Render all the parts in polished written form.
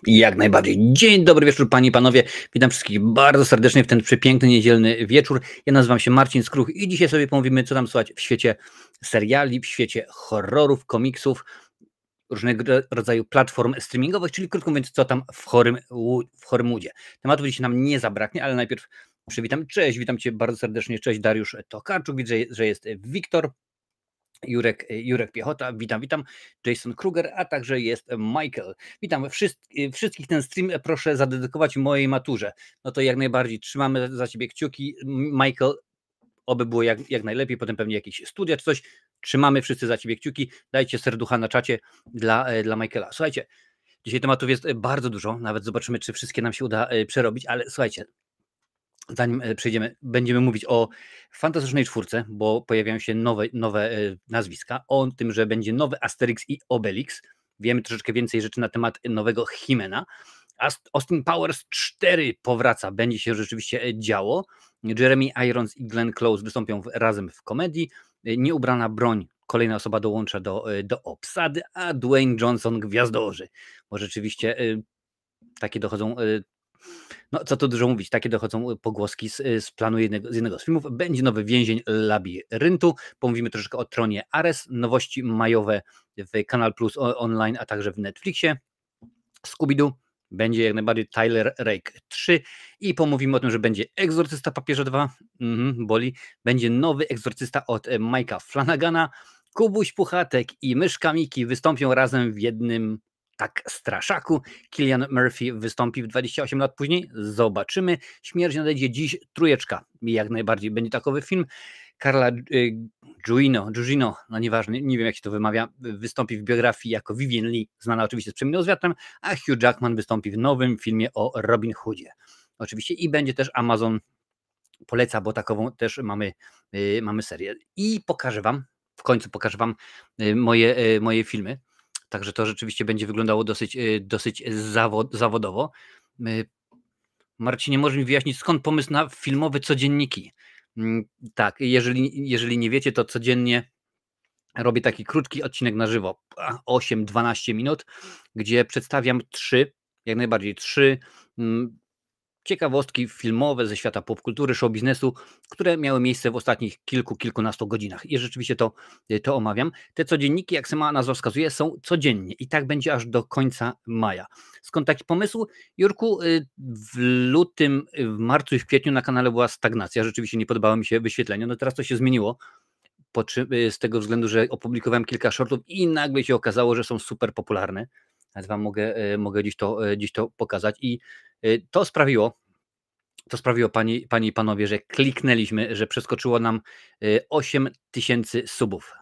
Jak najbardziej. Dzień dobry wieczór, panie i panowie. Witam wszystkich bardzo serdecznie w ten przepiękny, niedzielny wieczór. Ja nazywam się Marcin Skruch i dzisiaj sobie pomówimy, co tam słychać w świecie seriali, w świecie horrorów, komiksów, różnego rodzaju platform streamingowych, czyli krótko mówiąc, co tam w Hollywoodzie. Tematów dzisiaj nam nie zabraknie, ale najpierw przywitam. Cześć, witam cię bardzo serdecznie. Cześć, Dariusz Tokarczuk. Widzę, że jest Wiktor. Jurek Piechota, witam, Jason Kruger, a także jest Michael. Witam wszystkich. Ten stream proszę zadedykować mojej maturze. No to jak najbardziej trzymamy za ciebie kciuki. Michael, oby było jak najlepiej, potem pewnie jakieś studia czy coś. Trzymamy wszyscy za ciebie kciuki. Dajcie serducha na czacie dla Michaela. Słuchajcie, dzisiaj tematów jest bardzo dużo, nawet zobaczymy, czy wszystkie nam się uda przerobić, ale słuchajcie, zanim przejdziemy, będziemy mówić o Fantastycznej Czwórce, bo pojawiają się nowe nazwiska, o tym, że będzie nowy Asterix i Obelix. Wiemy troszeczkę więcej rzeczy na temat nowego He-Mana. Austin Powers 4 powraca, będzie się rzeczywiście działo. Jeremy Irons i Glenn Close wystąpią razem w komedii. Nieubrana broń, kolejna osoba dołącza do obsady, a Dwayne Johnson gwiazdorzy, bo rzeczywiście takie dochodzą... No, co tu dużo mówić, takie dochodzą pogłoski z planu jednego z filmów. Będzie nowy Więzień Labiryntu. Pomówimy troszeczkę o Tronie Ares, nowości majowe w Kanal Plus online, a także w Netflixie. Scooby-Doo, będzie jak najbardziej Tyler Rake 3 i pomówimy o tym, że będzie Egzorcysta Papieża 2, boli. Będzie nowy Egzorcysta od Mike'a Flanagana. Kubuś Puchatek i Myszka Miki wystąpią razem w jednym straszaku. Cillian Murphy wystąpi w 28 lat później. Zobaczymy. Śmierć nadejdzie dziś. Trójeczka. Jak najbardziej będzie takowy film. Carla Gugino, no nieważne, nie wiem jak się to wymawia, wystąpi w biografii jako Vivien Lee, znana oczywiście z Przeminą z wiatrem, a Hugh Jackman wystąpi w nowym filmie o Robin Hoodzie. Oczywiście i będzie też Amazon poleca, bo takową też mamy serię. I w końcu pokażę wam moje filmy. Także to rzeczywiście będzie wyglądało dosyć zawodowo. Marcinie, możesz mi wyjaśnić, skąd pomysł na filmowe codzienniki? Tak, jeżeli nie wiecie, to codziennie robię taki krótki odcinek na żywo, 8-12 minut, gdzie przedstawiam jak najbardziej trzy ciekawostki filmowe ze świata popkultury, show biznesu, które miały miejsce w ostatnich kilkunastu godzinach. I rzeczywiście to omawiam. Te codzienniki, jak sama nazwa wskazuje, są codziennie i tak będzie aż do końca maja. Skąd taki pomysł? Jurku, w lutym, w marcu i w kwietniu na kanale była stagnacja. Rzeczywiście nie podobało mi się wyświetlenie. No teraz to się zmieniło. Z tego względu, że opublikowałem kilka shortów i nagle się okazało, że są super popularne. Nawet wam mogę dziś to pokazać. I to sprawiło, panie i panowie, że kliknęliśmy, że przeskoczyło nam 8000 subów.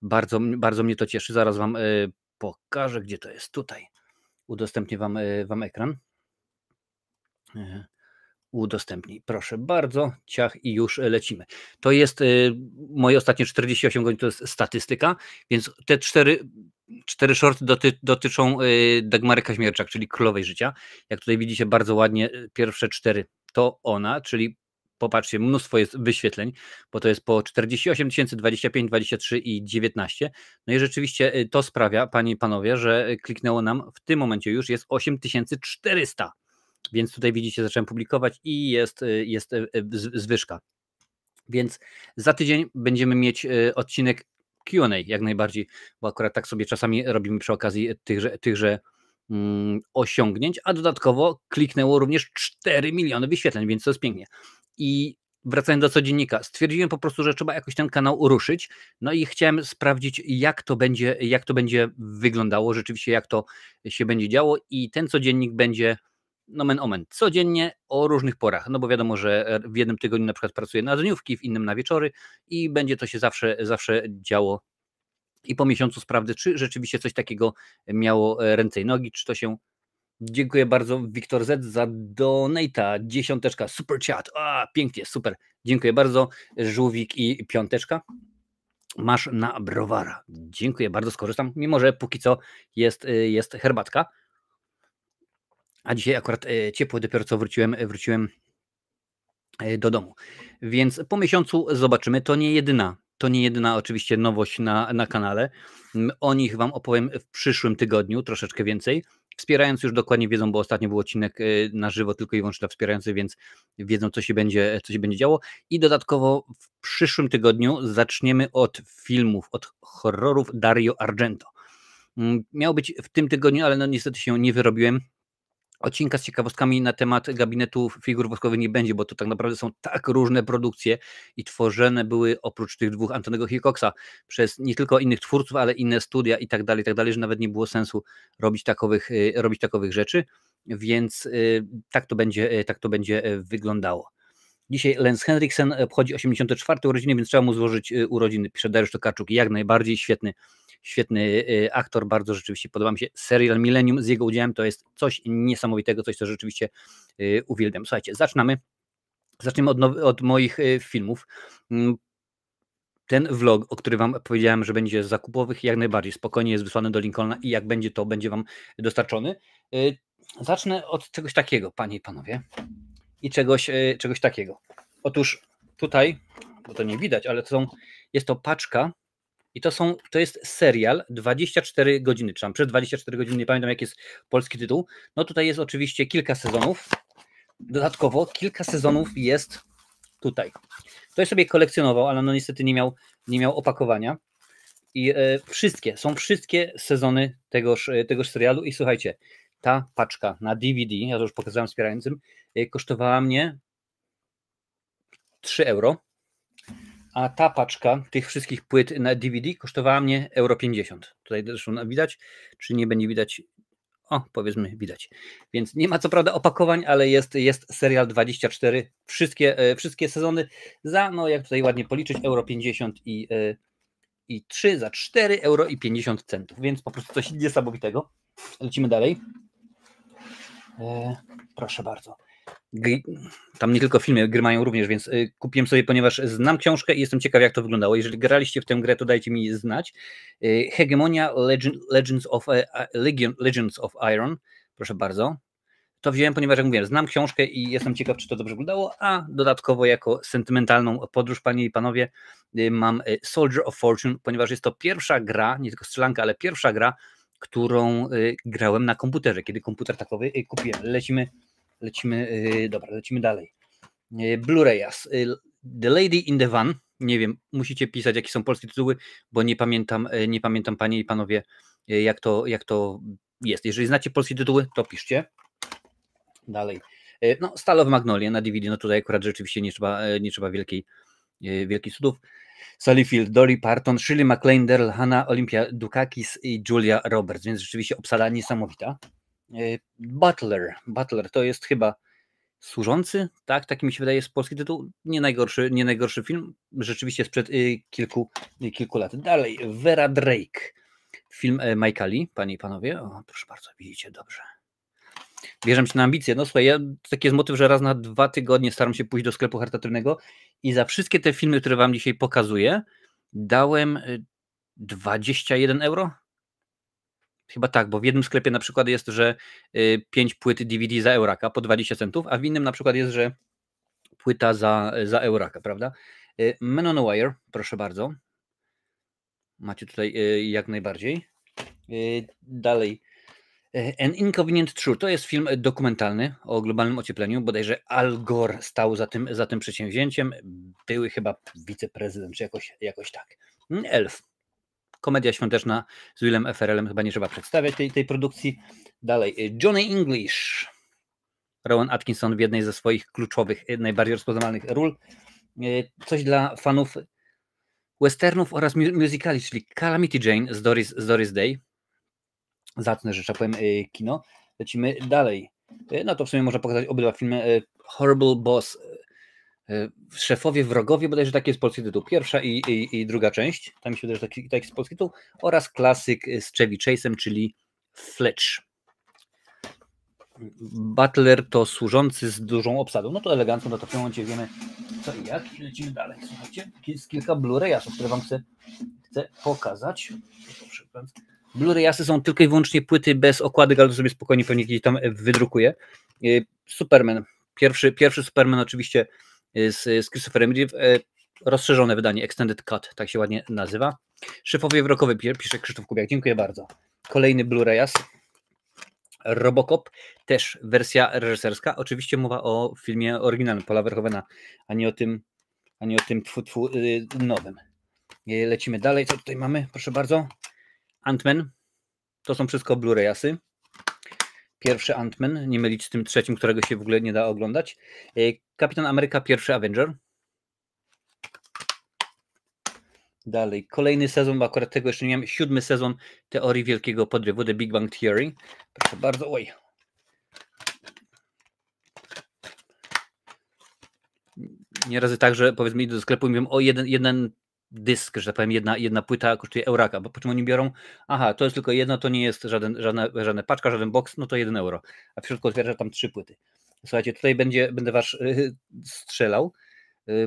Bardzo, bardzo mnie to cieszy. Zaraz wam pokażę, gdzie to jest. Tutaj. Udostępnię wam ekran. Udostępnij, proszę bardzo, ciach i już lecimy. To jest moje ostatnie 48 godzin, to jest statystyka, więc te cztery shorty dotyczą Dagmary Kaźmierczak, czyli Królowej Życia. Jak tutaj widzicie bardzo ładnie, pierwsze 4 to ona, czyli popatrzcie, mnóstwo jest wyświetleń, bo to jest po 48 000, 25, 23 i 19. No i rzeczywiście to sprawia, panie i panowie, że kliknęło nam w tym momencie już jest 8400. Więc tutaj widzicie, zacząłem publikować i jest zwyżka. Więc za tydzień będziemy mieć odcinek Q&A jak najbardziej, bo akurat tak sobie czasami robimy przy okazji tychże osiągnięć, a dodatkowo kliknęło również 4 miliony wyświetleń, więc to jest pięknie. I wracając do codziennika, stwierdziłem po prostu, że trzeba jakoś ten kanał uruszyć, no i chciałem sprawdzić, jak to będzie wyglądało, rzeczywiście jak to się będzie działo i ten codziennik będzie nomen omen, codziennie o różnych porach, no bo wiadomo, że w jednym tygodniu na przykład pracuję na dniówki, w innym na wieczory i będzie to się zawsze działo i po miesiącu sprawdzę, czy rzeczywiście coś takiego miało ręce i nogi, czy to się... Dziękuję bardzo Wiktor Z za donata, 10, super chat, pięknie, super, dziękuję bardzo, żółwik i 5, masz na browara, dziękuję bardzo, skorzystam, mimo że póki co jest herbatka. A dzisiaj akurat ciepło, dopiero co wróciłem do domu. Więc po miesiącu zobaczymy. To nie jedyna oczywiście nowość na kanale. O nich wam opowiem w przyszłym tygodniu, troszeczkę więcej. Wspierający już dokładnie wiedzą, bo ostatnio był odcinek na żywo tylko i wyłącznie dla wspierających, więc wiedzą, co się będzie działo. I dodatkowo w przyszłym tygodniu zaczniemy od filmów, od horrorów Dario Argento. Miał być w tym tygodniu, ale no niestety się nie wyrobiłem. Odcinka z ciekawostkami na temat gabinetu figur woskowych nie będzie, bo to tak naprawdę są tak różne produkcje i tworzone były oprócz tych dwóch Antonego Hickoxa przez nie tylko innych twórców, ale inne studia i tak dalej, że nawet nie było sensu robić takowych rzeczy, więc tak to będzie wyglądało. Dzisiaj Lance Henriksen obchodzi 84. urodziny, więc trzeba mu złożyć urodziny, pisze Dariusz Tokarczuk, jak najbardziej świetny aktor, bardzo rzeczywiście podoba mi się. Serial Millennium z jego udziałem to jest coś niesamowitego, coś, co rzeczywiście uwielbiam. Słuchajcie, zaczniemy od moich filmów. Ten vlog, o którym wam powiedziałem, że będzie z zakupowych, jak najbardziej spokojnie jest wysłany do Lincolna i jak będzie, to będzie wam dostarczony. Zacznę od czegoś takiego, panie i panowie, i czegoś takiego. Otóż tutaj, bo to nie widać, ale jest to paczka i to jest serial 24 godziny, czy tam przez 24 godziny, nie pamiętam jaki jest polski tytuł. No tutaj jest oczywiście kilka sezonów. Dodatkowo kilka sezonów jest tutaj. To jest sobie kolekcjonował, ale no niestety nie miał opakowania. I są wszystkie sezony tegoż serialu. I słuchajcie, ta paczka na DVD, ja to już pokazałem wspierającym, kosztowała mnie 3 euro. A ta paczka tych wszystkich płyt na DVD kosztowała mnie 1,50 euro. Tutaj zresztą widać, czy nie będzie widać? O, powiedzmy widać. Więc nie ma co prawda opakowań, ale jest serial 24, wszystkie sezony za, no jak tutaj ładnie policzyć, 1,50 euro i 3 za 4,50 euro. Więc po prostu coś niesamowitego. Lecimy dalej. Proszę bardzo. Tam nie tylko filmy, gry mają również, więc kupiłem sobie, ponieważ znam książkę i jestem ciekaw, jak to wyglądało. Jeżeli graliście w tę grę, to dajcie mi znać. Hegemonia Legends of Iron, proszę bardzo. To wziąłem, ponieważ jak mówiłem, znam książkę i jestem ciekaw, czy to dobrze wyglądało, a dodatkowo jako sentymentalną podróż, panie i panowie, mam Soldier of Fortune, ponieważ jest to pierwsza gra, nie tylko strzelanka, ale pierwsza gra, którą grałem na komputerze, kiedy komputer takowy kupiłem. Lecimy dalej. Blu-rayas. The Lady in the Van. Nie wiem, musicie pisać, jakie są polskie tytuły, bo nie pamiętam, panie i panowie, jak to jest. Jeżeli znacie polskie tytuły, to piszcie. Dalej. No, Stalowe Magnolie na DVD, no tutaj akurat rzeczywiście nie trzeba wielkich cudów. Sally Field, Dolly Parton, Shirley MacLaine, Daryl Hannah, Olympia Dukakis i Julia Roberts, więc rzeczywiście obsada niesamowita. Butler to jest chyba Służący, tak? Taki mi się wydaje jest polski tytuł. Nie najgorszy film, rzeczywiście sprzed kilku lat. Dalej, Vera Drake, film Mike'a Lee, panie i panowie. O, proszę bardzo, widzicie dobrze. Bierzemy się na ambicje. No słuchaj, taki jest motyw, że raz na 2 tygodnie staram się pójść do sklepu charytatywnego i za wszystkie te filmy, które wam dzisiaj pokazuję, dałem 21 euro. Chyba tak, bo w jednym sklepie na przykład jest, że 5 płyt DVD za euraka po 20 centów, a w innym na przykład jest, że płyta za euraka, prawda? Men on a Wire, proszę bardzo. Macie tutaj jak najbardziej. Dalej. An Inconvenient Truth to jest film dokumentalny o globalnym ociepleniu. Bodajże Al Gore stał za tym przedsięwzięciem. Były chyba wiceprezydent, czy jakoś tak. Elf. Komedia świąteczna z Willem Ferrellem, chyba nie trzeba przedstawiać tej produkcji. Dalej, Johnny English. Rowan Atkinson w jednej ze swoich kluczowych, najbardziej rozpoznawalnych ról. Coś dla fanów westernów oraz musicali, czyli Calamity Jane z Doris Day. Zacne rzeczy, powiem, kino. Lecimy dalej. No to w sumie można pokazać obydwa filmy. Horrible Boss. Szefowie wrogowie, bodajże taki jest polski tytuł. Pierwsza i druga część. Tam mi się wydaje, że taki jest polski tytuł. Oraz klasyk z Chevy Chase'em, czyli Fletch. Butler to służący z dużą obsadą. No to elegancko, no to w tym momencie wiemy co i jak. I lecimy dalej. Słuchajcie, jest kilka Blu-rayasów, które wam chcę pokazać. Blu-rayasy są tylko i wyłącznie płyty bez okładek, ale to sobie spokojnie pewnie gdzieś tam wydrukuję. Superman. Pierwszy Superman oczywiście z Christopherem Reeve, rozszerzone wydanie, Extended Cut, tak się ładnie nazywa. Szefowie wrogowie, pisze Krzysztof Kubiak, dziękuję bardzo. Kolejny Blu-rayas. Robocop, też wersja reżyserska. Oczywiście mowa o filmie oryginalnym Paula Verhoevena, a nie o tym nowym. Lecimy dalej. Co tutaj mamy? Proszę bardzo. Ant-Man. To są wszystko Blu-rayasy. Pierwszy Ant-Man, nie mylić z tym trzecim, którego się w ogóle nie da oglądać. Kapitan Ameryka, pierwszy Avenger. Dalej, kolejny sezon, bo akurat tego jeszcze nie miałem. 7. sezon Teorii Wielkiego Podrywu, The Big Bang Theory. Proszę bardzo, oj. Nierazy tak, że powiedzmy idę do sklepu i mówią o jeden dysk, że tak powiem, jedna płyta kosztuje euraka, bo po czym oni biorą, aha, to jest tylko jedno, to nie jest żadna paczka, żaden box, no to 1 euro, a w środku otwiera tam 3 płyty. Słuchajcie, tutaj będę was strzelał,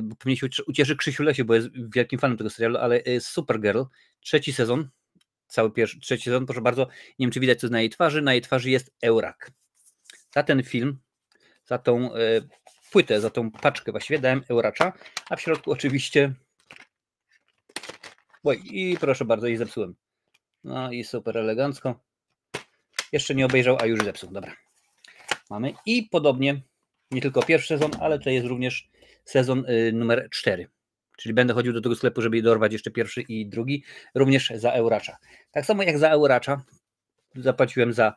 bo pewnie się ucieszy Krzysiu Lesiu, bo jest wielkim fanem tego serialu, ale Supergirl, trzeci sezon, trzeci sezon, proszę bardzo, nie wiem czy widać coś na jej twarzy, jest eurak. Za ten film, za tą płytę, za tą paczkę właściwie dałem euracza, a w środku oczywiście oj, i proszę bardzo, i zepsułem. No i super elegancko. Jeszcze nie obejrzał, a już zepsuł. Dobra. Mamy i podobnie, nie tylko pierwszy sezon, ale to jest również sezon numer 4. Czyli będę chodził do tego sklepu, żeby dorwać jeszcze pierwszy i drugi, również za euracza. Tak samo jak za euracza zapłaciłem za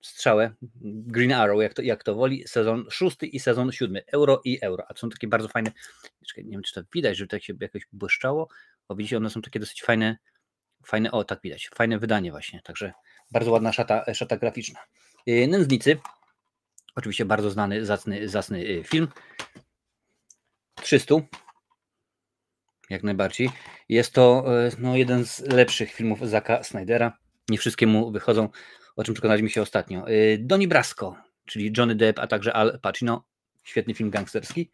strzałę Green Arrow, jak to woli, sezon 6 i sezon 7. Euro i euro. A to są takie bardzo fajne, nie wiem czy to widać, żeby tak się jakoś błyszczało. O, widzicie, one są takie dosyć fajne, o tak widać, fajne wydanie właśnie, także bardzo ładna szata graficzna. Nędznicy, oczywiście bardzo znany, zacny film. 300, jak najbardziej. Jest to no, jeden z lepszych filmów Zacka Snydera. Nie wszystkie mu wychodzą, o czym przekonaliśmy się ostatnio. Donnie Brasco, czyli Johnny Depp, a także Al Pacino. Świetny film gangsterski.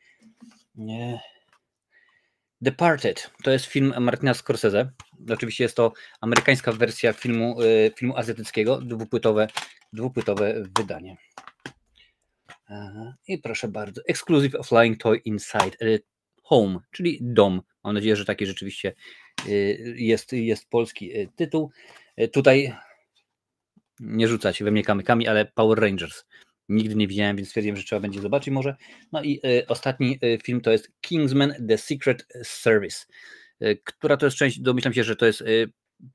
Departed to jest film Martina Scorsese. Oczywiście jest to amerykańska wersja filmu azjatyckiego, dwupłytowe wydanie. I proszę bardzo, Exclusive of Flying Toy Inside Home, czyli dom. Mam nadzieję, że taki rzeczywiście jest polski tytuł. Tutaj nie rzucać we mnie kamykami, ale Power Rangers. Nigdy nie widziałem, więc stwierdziłem, że trzeba będzie zobaczyć może. No i ostatni film to jest Kingsman The Secret Service, która to jest część, domyślam się, że to jest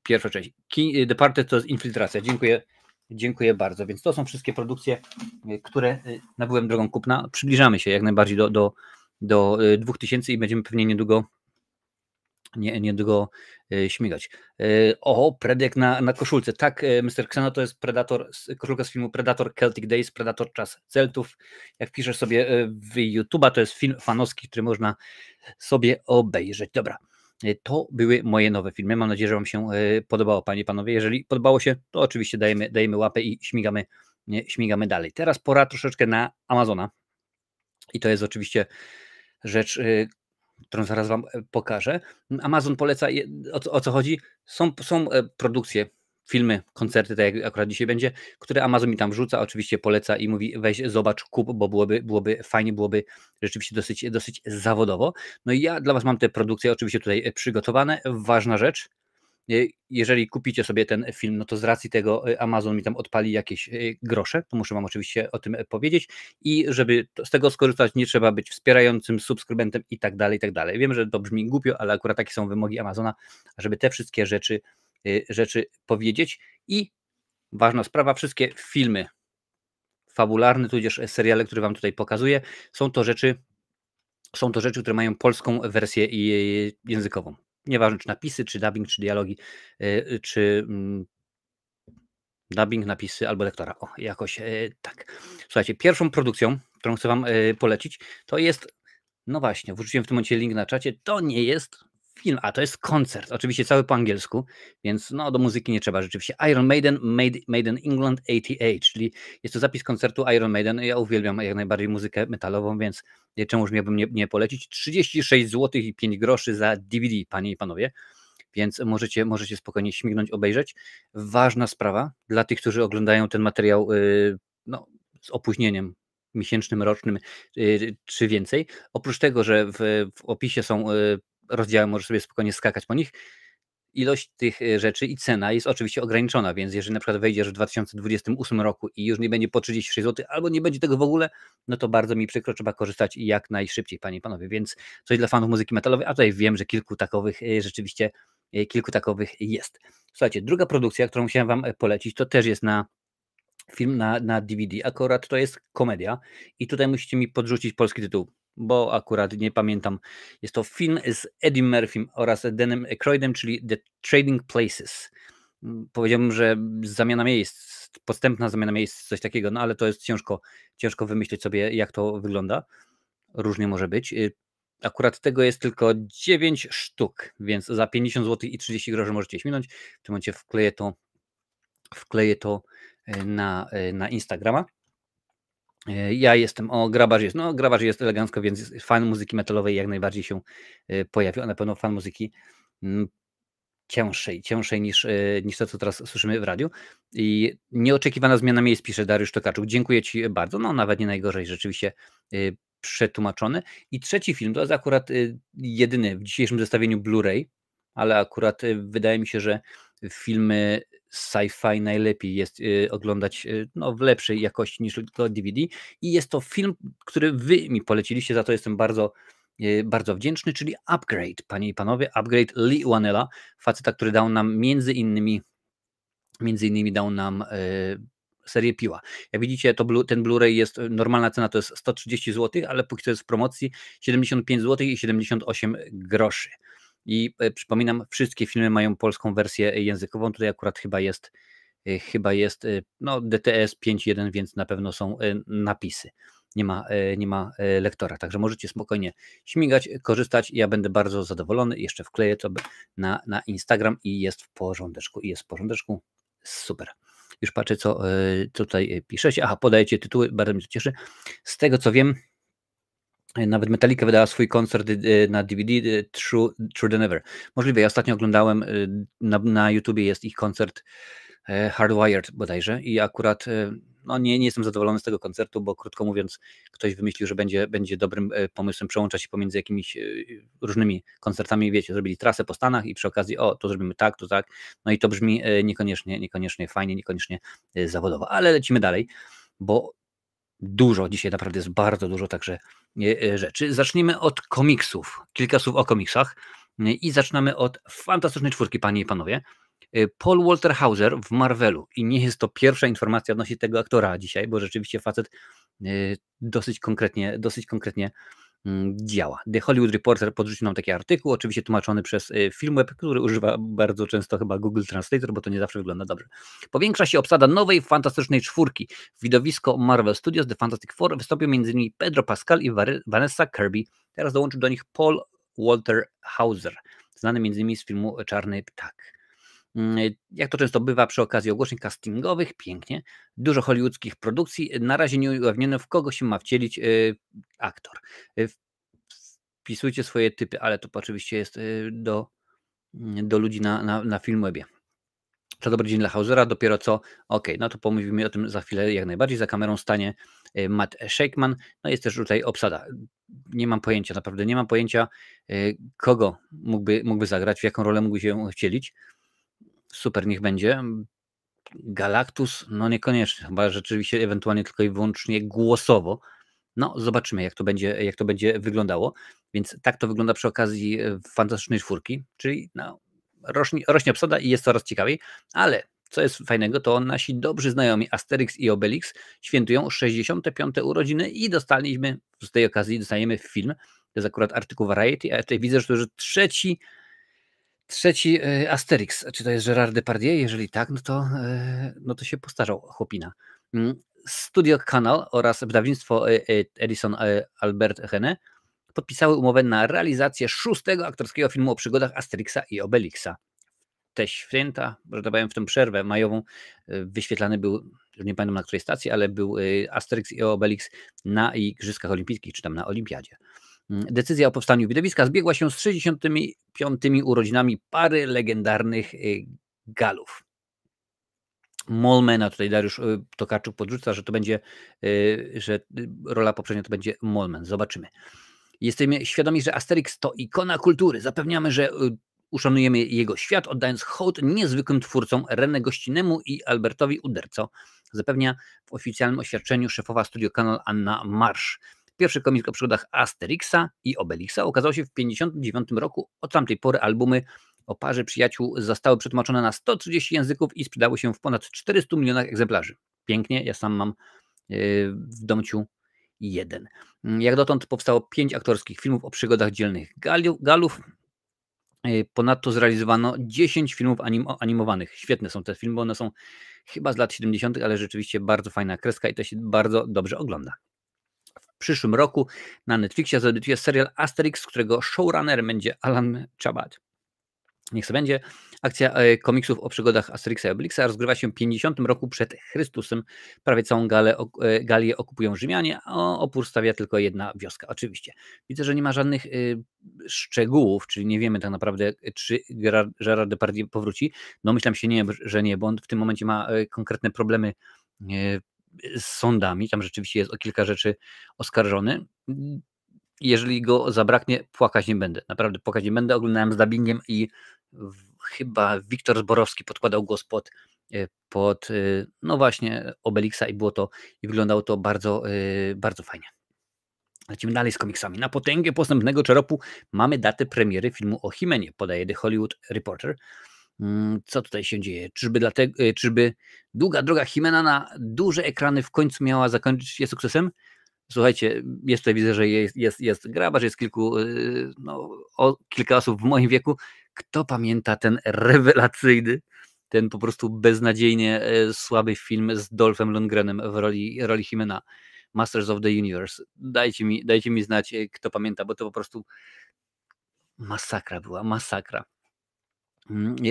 pierwsza część. Departed to jest Infiltracja. Dziękuję bardzo. Więc to są wszystkie produkcje, które nabyłem drogą kupna. Przybliżamy się jak najbardziej do 2000 i będziemy pewnie niedługo śmigać. O, Predek na koszulce. Tak, Mr. Xeno to jest koszulka z filmu Predator Celtic Days, Predator Czas Celtów. Jak piszesz sobie w YouTube'a, to jest film fanowski, który można sobie obejrzeć. Dobra, to były moje nowe filmy. Mam nadzieję, że wam się podobało, panie i panowie. Jeżeli podobało się, to oczywiście dajemy łapę i śmigamy dalej. Teraz pora troszeczkę na Amazona. I to jest oczywiście rzecz, którą zaraz wam pokażę. Amazon poleca, o co chodzi? Są produkcje, filmy, koncerty, tak jak akurat dzisiaj będzie, które Amazon mi tam wrzuca, oczywiście poleca i mówi weź, zobacz, kup, bo byłoby fajnie, byłoby rzeczywiście dosyć zawodowo. No i ja dla was mam te produkcje oczywiście tutaj przygotowane. Ważna rzecz, jeżeli kupicie sobie ten film, no to z racji tego Amazon mi tam odpali jakieś grosze, to muszę wam oczywiście o tym powiedzieć i żeby z tego skorzystać, nie trzeba być wspierającym, subskrybentem i tak dalej, i tak dalej. Wiem, że to brzmi głupio, ale akurat takie są wymogi Amazona, żeby te wszystkie rzeczy powiedzieć. I ważna sprawa, wszystkie filmy fabularne, tudzież seriale, które wam tutaj pokazuję, są to rzeczy, które mają polską wersję językową. Nieważne czy napisy, czy dubbing, czy dialogi, czy dubbing, napisy albo lektora. O, jakoś tak. Słuchajcie, pierwszą produkcją, którą chcę wam polecić, to jest, no właśnie, wrzuciłem w tym momencie link na czacie, to nie jest film, a to jest koncert, oczywiście cały po angielsku, więc no do muzyki nie trzeba rzeczywiście. Iron Maiden, Made in England 88, czyli jest to zapis koncertu Iron Maiden. Ja uwielbiam jak najbardziej muzykę metalową, więc czemuż miałbym nie polecić. 36 zł i 5 groszy za DVD, panie i panowie, więc możecie spokojnie śmignąć, obejrzeć. Ważna sprawa dla tych, którzy oglądają ten materiał no, z opóźnieniem miesięcznym, rocznym czy więcej. Oprócz tego, że w opisie są rozdziały, możesz sobie spokojnie skakać po nich. ilość tych rzeczy i cena jest oczywiście ograniczona, więc jeżeli na przykład wejdziesz w 2028 roku i już nie będzie po 36 zł, albo nie będzie tego w ogóle, no to bardzo mi przykro, trzeba korzystać jak najszybciej, panie i panowie, więc coś dla fanów muzyki metalowej, a tutaj wiem, że kilku takowych rzeczywiście, kilku takowych jest. Słuchajcie, druga produkcja, którą chciałem wam polecić, to też jest film na DVD, akurat to jest komedia i tutaj musicie mi podrzucić polski tytuł, bo akurat nie pamiętam. Jest to film z Eddie Murphym oraz Danem Aykroydem, czyli The Trading Places. Powiedziałbym, że zamiana miejsc, podstępna zamiana miejsc, coś takiego, no ale to jest ciężko wymyślić sobie, jak to wygląda. Różnie może być. Akurat tego jest tylko 9 sztuk, więc za 50 zł i 30 groszy możecie śminąć. W tym momencie wkleję to na Instagrama. Ja jestem, grabarz jest, no grabarz jest elegancko, więc fan muzyki metalowej jak najbardziej się pojawił, a na pewno fan muzyki cięższej niż to, co teraz słyszymy w radiu. I nieoczekiwana zmiana miejsc, pisze Dariusz Tokaczuk. Dziękuję ci bardzo, no nawet nie najgorzej, rzeczywiście przetłumaczony. I trzeci film, to jest akurat jedyny w dzisiejszym zestawieniu Blu-ray, ale akurat wydaje mi się, że filmy sci-fi najlepiej jest oglądać no, w lepszej jakości niż tylko DVD. I jest to film, który wy mi poleciliście, za to jestem bardzo wdzięczny, czyli Upgrade, panie i panowie, Upgrade Lee Wanella, faceta, który dał nam między innymi dał nam serię Piła. Jak widzicie, ten Blu-ray jest, normalna cena to jest 130 zł, ale póki co jest w promocji 75 zł i 78 groszy. I przypominam, wszystkie filmy mają polską wersję językową, tutaj akurat chyba jest no, DTS 5.1, więc na pewno są napisy. Nie ma lektora, także możecie spokojnie śmigać, korzystać. Ja będę bardzo zadowolony. Jeszcze wkleję to na Instagram i jest w porządeczku. Super. Już patrzę, co tutaj piszecie. Aha, podajecie tytuły, bardzo mnie to cieszy. Z tego, co wiem, nawet Metallica wydała swój koncert na DVD True Than Ever. Możliwe, ja ostatnio oglądałem, na YouTubie jest ich koncert Hardwired bodajże i akurat no nie jestem zadowolony z tego koncertu, bo krótko mówiąc ktoś wymyślił, że będzie dobrym pomysłem przełączać się pomiędzy jakimiś różnymi koncertami, wiecie, zrobili trasę po Stanach i przy okazji to zrobimy tak, to tak, no i to brzmi niekoniecznie fajnie, niekoniecznie zawodowo, ale lecimy dalej, bo dużo, dzisiaj naprawdę jest bardzo dużo także rzeczy. Zacznijmy od komiksów, kilka słów o komiksach i zaczynamy od Fantastycznej Czwórki, panie i panowie. Paul Walter Hauser w Marvelu i nie jest to pierwsza informacja odnośnie tego aktora dzisiaj, bo rzeczywiście facet dosyć konkretnie działa. The Hollywood Reporter podrzucił nam taki artykuł, oczywiście tłumaczony przez Filmweb, który używa bardzo często chyba Google Translator, bo to nie zawsze wygląda dobrze. Powiększa się obsada nowej Fantastycznej Czwórki. W widowisko Marvel Studios The Fantastic Four wystąpią m.in. Pedro Pascal i Vanessa Kirby. Teraz dołączy do nich Paul Walter Hauser, znany m.in. z filmu Czarny Ptak. Jak to często bywa przy okazji ogłoszeń castingowych, pięknie, dużo hollywoodzkich produkcji, na razie nie ujawniono, w kogo się ma wcielić aktor. Wpisujcie swoje typy, ale to oczywiście jest do ludzi na Filmwebie. To dobry dzień dla Hausera, dopiero co, no to pomówimy o tym za chwilę jak najbardziej, za kamerą stanie Matt Shakeman, no jest też tutaj obsada. Nie mam pojęcia, naprawdę nie mam pojęcia, kogo mógłby zagrać, w jaką rolę mógłby się wcielić. Super, niech będzie. Galactus, no niekoniecznie, chyba rzeczywiście ewentualnie tylko i wyłącznie głosowo. No zobaczymy, jak to będzie wyglądało. Więc tak to wygląda przy okazji Fantastycznej Czwórki, czyli no, rośnie obsada i jest coraz ciekawiej, ale co jest fajnego, to nasi dobrzy znajomi Asterix i Obelix świętują 65. urodziny i z tej okazji dostajemy film. To jest akurat artykuł Variety, a tutaj widzę, że to już trzeci Asterix. Czy to jest Gérard Depardieu? Jeżeli tak, no to się postarzał chłopina. Studio Canal oraz wydawnictwo Edison Albert Henne podpisały umowę na realizację 6. aktorskiego filmu o przygodach Asterixa i Obelixa. Te święta, że tak powiem, w tę przerwę majową wyświetlany był, już nie pamiętam na której stacji, ale był Asterix i Obelix na Igrzyskach Olimpijskich, czy tam na Olimpiadzie. Decyzja o powstaniu widowiska zbiegła się z 65. urodzinami pary legendarnych Galów. Molmana, tutaj Dariusz Tokarczuk podrzuca, że to będzie, że rola poprzednia to będzie Molman. Zobaczymy. Jesteśmy świadomi, że Asterix to ikona kultury. Zapewniamy, że uszanujemy jego świat, oddając hołd niezwykłym twórcom René Goscinemu i Albertowi Uderzo, zapewnia w oficjalnym oświadczeniu szefowa Studio Canal Anna Marsh. Pierwszy komiks o przygodach Asterixa i Obelixa ukazał się w 1959 roku. Od tamtej pory albumy o parze przyjaciół zostały przetłumaczone na 130 języków i sprzedały się w ponad 400 milionach egzemplarzy. Pięknie, ja sam mam w domciu jeden. Jak dotąd powstało 5 aktorskich filmów o przygodach dzielnych Galów. Ponadto zrealizowano 10 filmów animowanych. Świetne są te filmy, bo one są chyba z lat 70., ale rzeczywiście bardzo fajna kreska i to się bardzo dobrze ogląda. W przyszłym roku na Netflixie zadebiutuje serial Asterix, którego showrunnerem będzie Alan Chabat. Niech sobie będzie. Akcja komiksów o przygodach Asterixa i Obelixa rozgrywa się w 50 roku przed Chrystusem. Prawie całą Galię okupują Rzymianie, a opór stawia tylko jedna wioska. Oczywiście. Widzę, że nie ma żadnych szczegółów, czyli nie wiemy tak naprawdę, czy Gérard Depardieu powróci. Domyślam się, że nie, bo on w tym momencie ma konkretne problemy z sądami. Tam rzeczywiście jest o kilka rzeczy oskarżony. Jeżeli go zabraknie, płakać nie będę. Naprawdę płakać nie będę. Oglądałem z dubbingiem i chyba Wiktor Zborowski podkładał głos pod no właśnie Obelixa i wyglądało to bardzo, bardzo fajnie. Lecimy dalej z komiksami. Na potęgę postępnego czeropu mamy datę premiery filmu o He-Manie, podaje The Hollywood Reporter. Co tutaj się dzieje? Czyżby długa droga He-Mana na duże ekrany w końcu miała zakończyć się sukcesem? Słuchajcie, jest tutaj, widzę, że jest grabarz, jest kilka osób w moim wieku. Kto pamięta ten rewelacyjny, ten po prostu beznadziejnie słaby film z Dolphem Lundgrenem w roli He-Mana, Masters of the Universe? Dajcie mi znać, kto pamięta, bo to po prostu masakra była, masakra.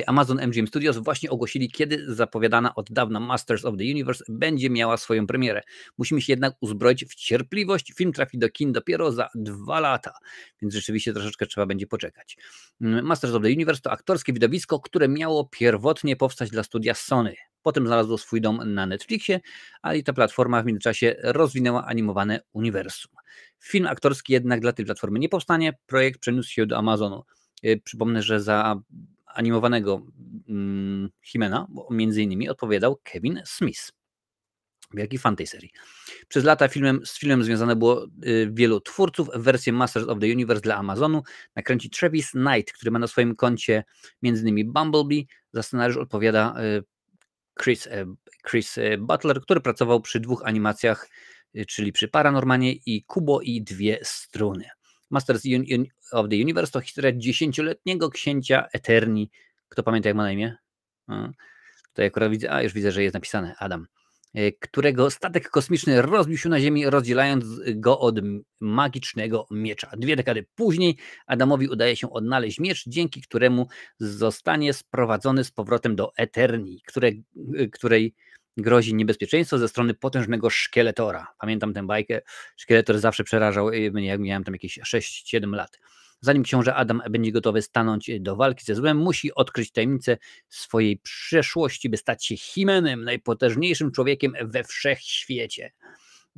Amazon MGM Studios właśnie ogłosili, kiedy zapowiadana od dawna Masters of the Universe będzie miała swoją premierę. Musimy się jednak uzbroić w cierpliwość. Film trafi do kin dopiero za 2 lata, więc rzeczywiście troszeczkę trzeba będzie poczekać. Masters of the Universe to aktorskie widowisko, które miało pierwotnie powstać dla studia Sony. Potem znalazło swój dom na Netflixie, ale i ta platforma w międzyczasie rozwinęła animowane uniwersum. Film aktorski jednak dla tej platformy nie powstanie. Projekt przeniósł się do Amazonu. Przypomnę, że za animowanego He-Mana, bo między innymi odpowiadał Kevin Smith. Wielki fan tej serii. Przez lata z filmem związane było wielu twórców. Wersję Masters of the Universe dla Amazonu nakręci Travis Knight, który ma na swoim koncie m.in. Bumblebee. Za scenariusz odpowiada Chris Butler, który pracował przy 2 animacjach, czyli przy Paranormanie i Kubo i 2 struny. Masters of the Universe to historia 10-letniego księcia Eterni. Kto pamięta, jak ma na imię? Tutaj akurat widzę, już widzę, że jest napisane Adam. Którego statek kosmiczny rozbił się na Ziemi, rozdzielając go od magicznego miecza. 2 dekady później Adamowi udaje się odnaleźć miecz, dzięki któremu zostanie sprowadzony z powrotem do Eterni, której grozi niebezpieczeństwo ze strony potężnego Szkieletora. Pamiętam tę bajkę. Szkieletor zawsze przerażał mnie, jak miałem tam jakieś 6-7 lat. Zanim książę Adam będzie gotowy stanąć do walki ze złem, musi odkryć tajemnicę swojej przeszłości, by stać się He-Manem, najpotężniejszym człowiekiem we wszechświecie.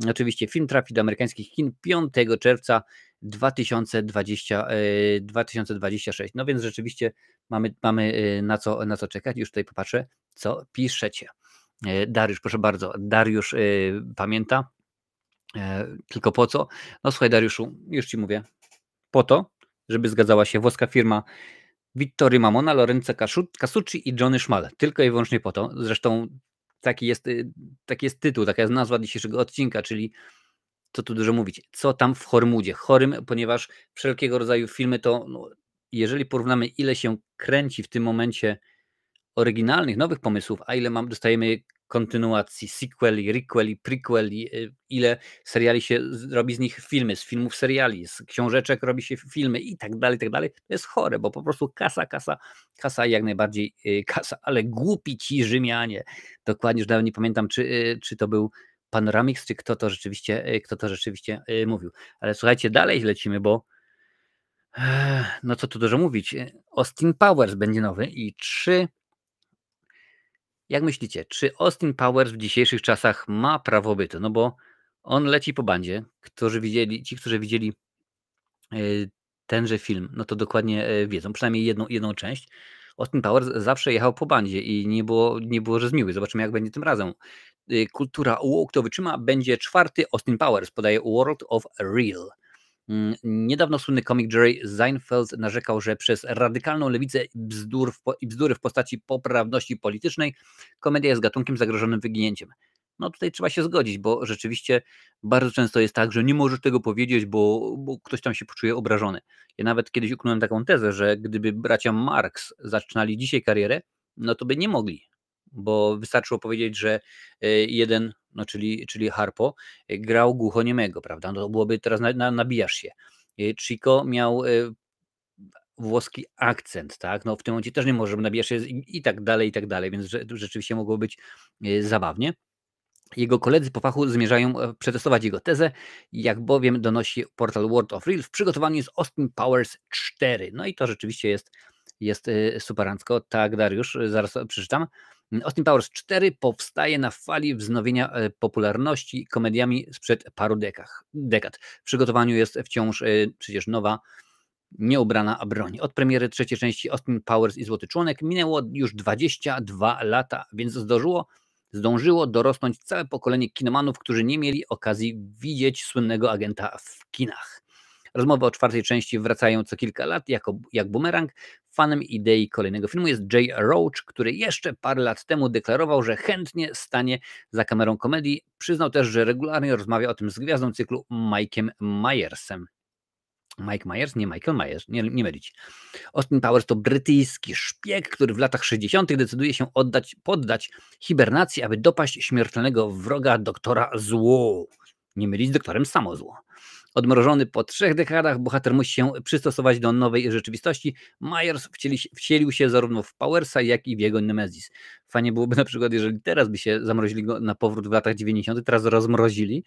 Oczywiście film trafi do amerykańskich kin 5 czerwca 2026. No więc rzeczywiście mamy na co czekać. Już tutaj popatrzę, co piszecie. Dariusz, proszę bardzo. Dariusz pamięta. Tylko po co? No słuchaj, Dariuszu, już ci mówię. Po to, żeby zgadzała się włoska firma Vittorio Mamona, Lorenzo Casucci i Johnny Szmal. Tylko i wyłącznie po to. Zresztą taki jest tytuł, taka jest nazwa dzisiejszego odcinka, czyli co tu dużo mówić, co tam w Hormudzie. Chorym, ponieważ wszelkiego rodzaju filmy to, jeżeli porównamy, ile się kręci w tym momencie oryginalnych, nowych pomysłów, a ile dostajemy kontynuacji, sequeli, requeli, prequeli, ile seriali się robi z nich filmy, z filmów seriali, z książeczek robi się filmy i tak dalej, to jest chore, bo po prostu kasa i jak najbardziej kasa, ale głupi ci Rzymianie. Dokładnie, już nawet nie pamiętam, czy to był pan Ramix, czy kto to rzeczywiście mówił. Ale słuchajcie, dalej lecimy, bo no co tu dużo mówić. Austin Powers będzie nowy i jak myślicie, czy Austin Powers w dzisiejszych czasach ma prawo bytu? No bo on leci po bandzie. Ci, którzy widzieli tenże film, no to dokładnie wiedzą, przynajmniej jedną część. Austin Powers zawsze jechał po bandzie i nie było, że zmiły. Zobaczymy, jak będzie tym razem. Kultura woke to wytrzyma, będzie 4. Austin Powers, podaje World of Real. Niedawno słynny komik Jerry Seinfeld narzekał, że przez radykalną lewicę i bzdury w postaci poprawności politycznej komedia jest gatunkiem zagrożonym wyginięciem. No tutaj trzeba się zgodzić, bo rzeczywiście bardzo często jest tak, że nie możesz tego powiedzieć, bo ktoś tam się poczuje obrażony. Ja nawet kiedyś uknąłem taką tezę, że gdyby bracia Marx zaczynali dzisiaj karierę, no to by nie mogli, bo wystarczyło powiedzieć, że jeden, no czyli Harpo, grał głuchoniemego, prawda? No to byłoby teraz nabijasz się. Chico miał włoski akcent, tak? No w tym momencie też nie może, nabijasz się i tak dalej, więc rzeczywiście mogło być zabawnie. Jego koledzy po fachu zamierzają przetestować jego tezę, jak bowiem donosi portal World of Real, w przygotowaniu jest Austin Powers 4. No i to rzeczywiście jest superancko. Tak, Dariusz, zaraz przeczytam. Austin Powers 4 powstaje na fali wznowienia popularności komediami sprzed paru dekad. W przygotowaniu jest wciąż przecież nowa, nieubrana broń. Od premiery trzeciej części Austin Powers i Złoty Członek minęło już 22 lata, więc zdążyło dorosnąć całe pokolenie kinomanów, którzy nie mieli okazji widzieć słynnego agenta w kinach. Rozmowy o 4. części wracają co kilka lat jak bumerang. Fanem idei kolejnego filmu jest Jay Roach, który jeszcze parę lat temu deklarował, że chętnie stanie za kamerą komedii. Przyznał też, że regularnie rozmawia o tym z gwiazdą cyklu Mike'em Myersem. Mike Myers? Nie Michael Myers, nie mylić. Austin Powers to brytyjski szpieg, który w latach 60. decyduje się poddać hibernacji, aby dopaść śmiertelnego wroga doktora Zło. Nie mylić z doktorem Samozło. Odmrożony po 3 dekadach, bohater musi się przystosować do nowej rzeczywistości. Myers wcielił się zarówno w Powersa, jak i w jego Nemesis. Fajnie byłoby na przykład, jeżeli teraz by się zamrozili go na powrót w latach 90., teraz rozmrozili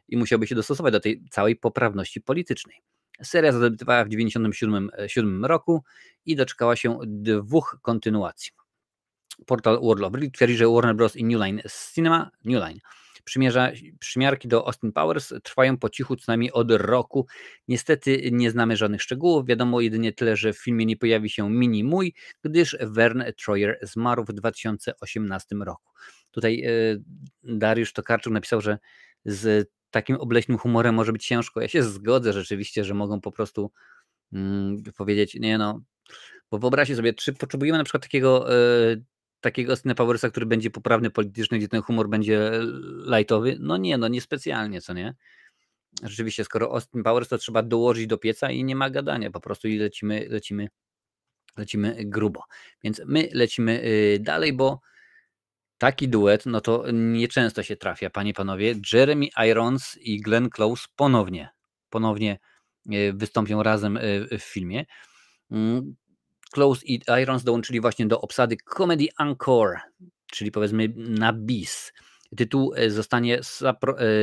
i musiałby się dostosować do tej całej poprawności politycznej. Seria zadebiutowała w 1997 roku i doczekała się 2 kontynuacji. Portal World of Real twierdzi, że Warner Bros. I New Line Cinema, przymiarki do Austin Powers trwają po cichu co najmniej od roku. Niestety nie znamy żadnych szczegółów. Wiadomo jedynie tyle, że w filmie nie pojawi się Mini Mój, gdyż Vern Troyer zmarł w 2018 roku. Tutaj Dariusz Tokarczuk napisał, że z takim obleśnym humorem może być ciężko. Ja się zgodzę rzeczywiście, że mogą po prostu powiedzieć, nie no, bo wyobraźcie sobie, czy potrzebujemy na przykład takiego Austina Powersa, który będzie poprawny politycznie, gdzie ten humor będzie lightowy? No nie, no niespecjalnie, co nie? Rzeczywiście, skoro Austin Powers, to trzeba dołożyć do pieca i nie ma gadania, po prostu i lecimy grubo. Więc my lecimy dalej, bo taki duet, no to nieczęsto się trafia, panie, panowie. Jeremy Irons i Glenn Close ponownie wystąpią razem w filmie. Close i Irons dołączyli właśnie do obsady Comedy Encore, czyli powiedzmy na bis. Tytuł zostanie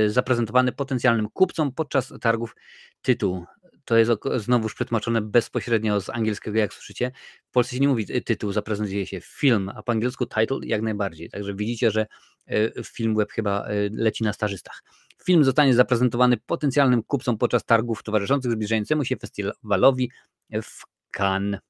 zaprezentowany potencjalnym kupcom podczas targów tytułu. To jest znowuż przetłumaczone bezpośrednio z angielskiego, jak słyszycie. W Polsce się nie mówi tytuł, zaprezentuje się film, a po angielsku title jak najbardziej. Także widzicie, że film web chyba leci na stażystach. Film zostanie zaprezentowany potencjalnym kupcom podczas targów towarzyszących zbliżającemu się festiwalowi w Cannes.